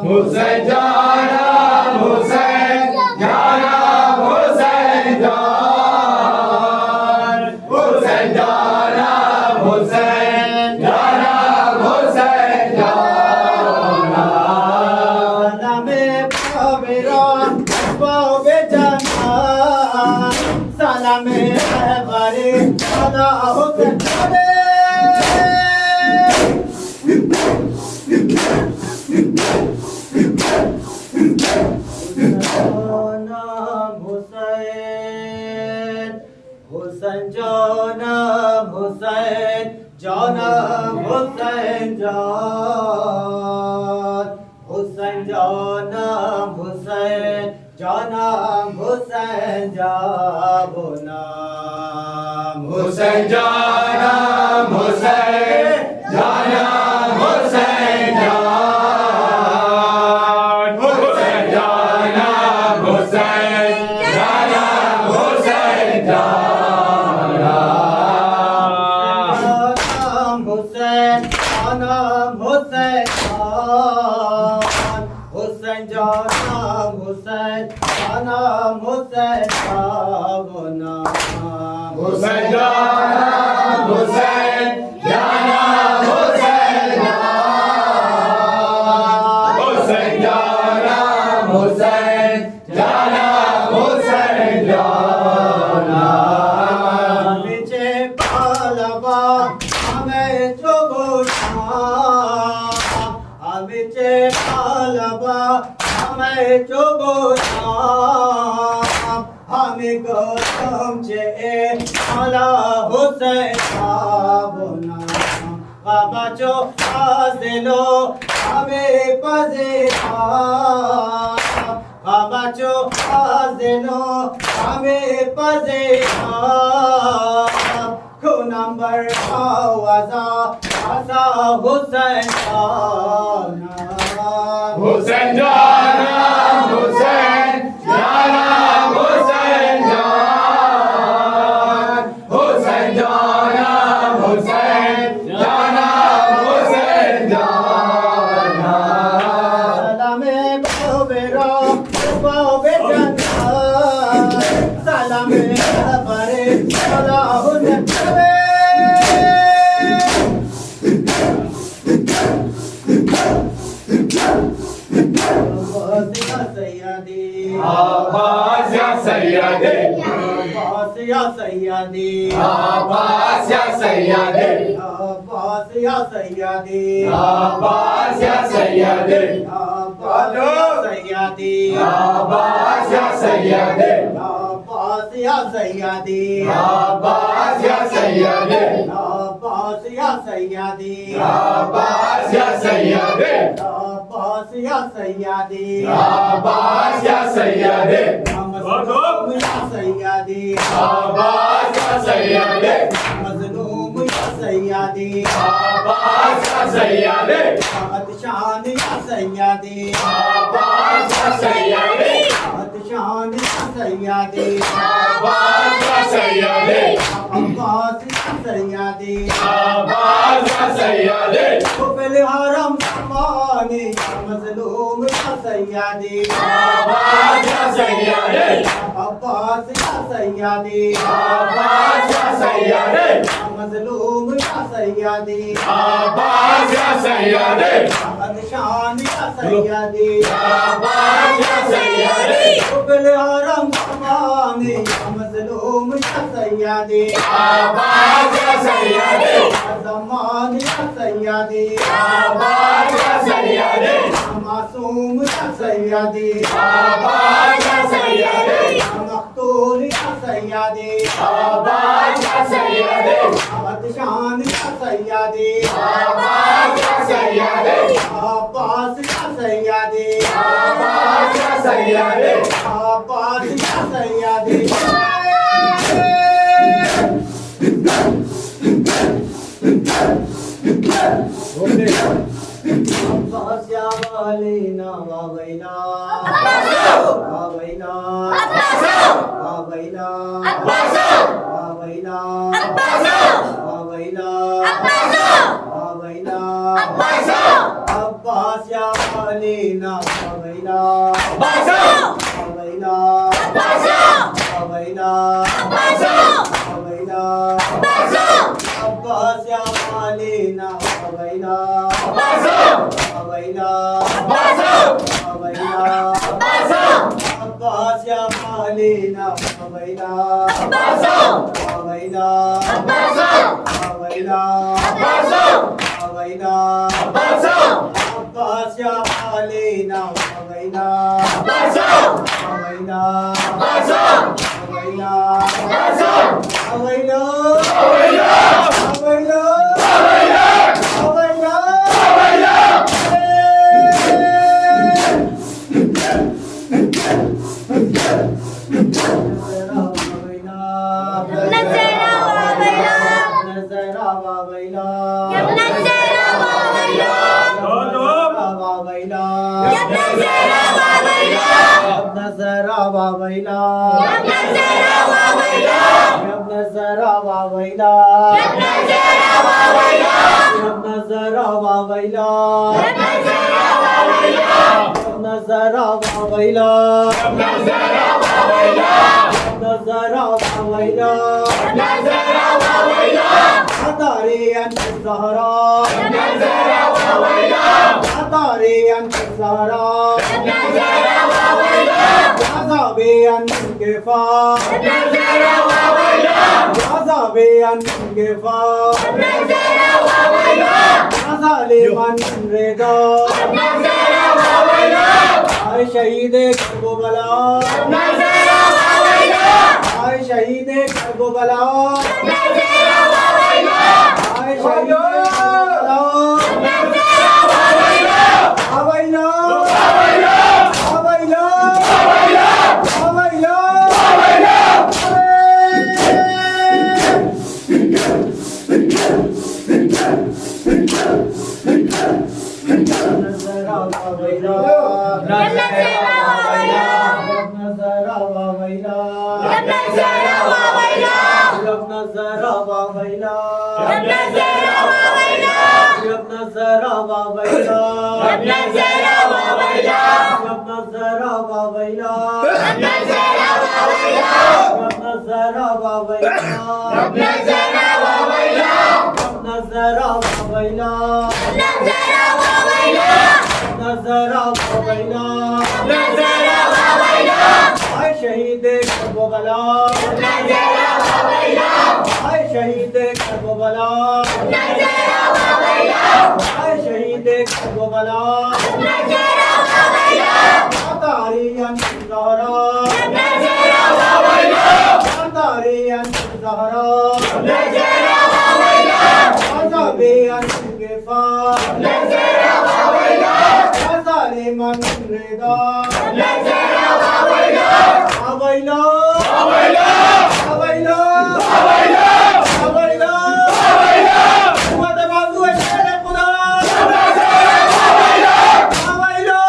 حسین جانم حسین جانم حسین جان حسین جانم حسین جانم حسین جان سلام باویرا باویجان سلام رهبر علی حسین جانم حسین حسین جانم حسین جانم حسین جان حسین جانم حسین جانام حسین جابو نام حسین جانم حسین جانم حسین جان حسین جانم حسین جانم حسین جان جانام حسین جانام حسین جان حسین جانام حسین جانام حسین جابو نام حسین جانم حسین جانم حسین جان حسین جانم حسین جانم حسین جان بچے پالوا ہمیں جو گوشام بچے پالوا ہمیں جو گوشام ہمیں گوشم چے مالا حسین جابو نام بابا جو آزلو ہمیں پزیرام بابا جو آزلو ہمیں پزیرام کو نمبر آوازا آسا حسین جانام حسین جانم حسین جانم حسین جان حسین جانم حسین جانم حسین جان سلام بیرا بابے جنت سلام برے صلاح النبی عباس یا سیدی عباس یا سیدی عباس یا سیدی عباس یا سیدی عباس یا سیدی عباس یا عباس یا سیدی سیدی عباس یا سیدی عباس یا سیدی عباس یا سیدی عباس یا سیدی عباس یا سیدی عباس یا سیدی مظلوم یا سیدی عباس یا سیدی مظلوم یا سیدی عباس یا سیدی عطشان یا سیدی عباس یا سیدی عطشان یا سیدی عباس یا سیدی عباس یا سیدی عباس یا سیدی فی الحرم زمانی مظلوم یا سیدی عباس یا سیدی عباس یا سیدی عباس یا سیدی مظلوم یا سیدی عباس یا سیدی عطشان یا سیدی عباس یا سیدی فی الحرم زمانی مظلوم یا سیدی عباس یا سیدی زمان یا سیدی عباس یا سیدی معصوم یا سیدی عباس یا سیدی مقتول یا سیدی عباس یا سیدی عطشان یا سیدی عباس یا سیدی عباس یا سیدی عباس یا سیدی عباس یا سیدی عباس یا والینا واوینا واوینا واوینا واوینا واوینا واوینا عباس یا والینا واوینا واوینا واوینا واوینا عباس یا والینا واوینا واوینا واوینا عباس یا والینا واوینا واوینا واوینا واوینا عباس یا والینا واوینا واوینا واوینا واوینا واوینا شہید کربلا آئے شہید کربلا آئے شہید شہید کربلا آئے شہید کربلا آئے شہید کربلا تاریخ زہرا تاریخ زہرا عذابِ انگفار ظالم رضا اویلا اویلا اویلا قوت بازو شیر خدا اویلا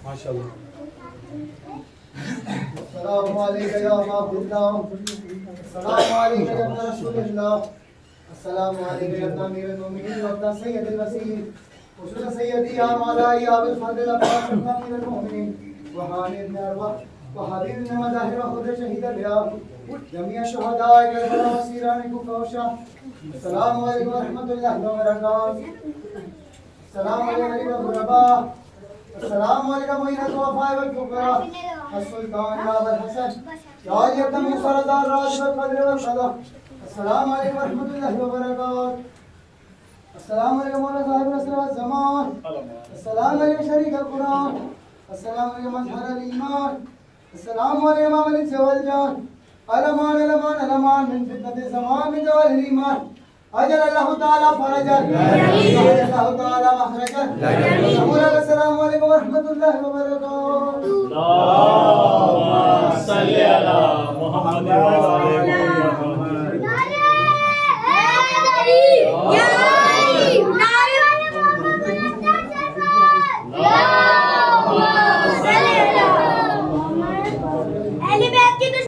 ہائے السلام علیکم یا محبوب اللہ السلام علیکم یا رسول اللہ السلام علیکم یا امیر المؤمنین و سید الوسیل وشر سیدی یا مولائی ابو الفضل عباس امیر المؤمنین وحانی ابن ارواح وحبیب ابن مظاہر خود شہید الریاض جميع شهداء کربلا وسیران کوفہ السلام علیکم ورحمۃ اللہ وبرکاتہ السلام علیکم الغرباء السلام علیکم معین الضعفاء والفقراء السلطان ابو الحسن یا علی ابن موسی رضا راج والقدر والقضاء السلام علیکم ورحمۃ اللہ وبرکاتہ السلام علیکم مولانا صاحب العصر والزمان السلام علیکم شریک القرآن السلام علیکم مظہر الایمان السلام علیکم امام الانس والجان علمان علمان علمان من فتنة الزمان من جوال الایمان اجل اللہ تعالی فرجا اللہ تعالی مخرجا السلام علیکم ورحمۃ اللہ وبرکاتہ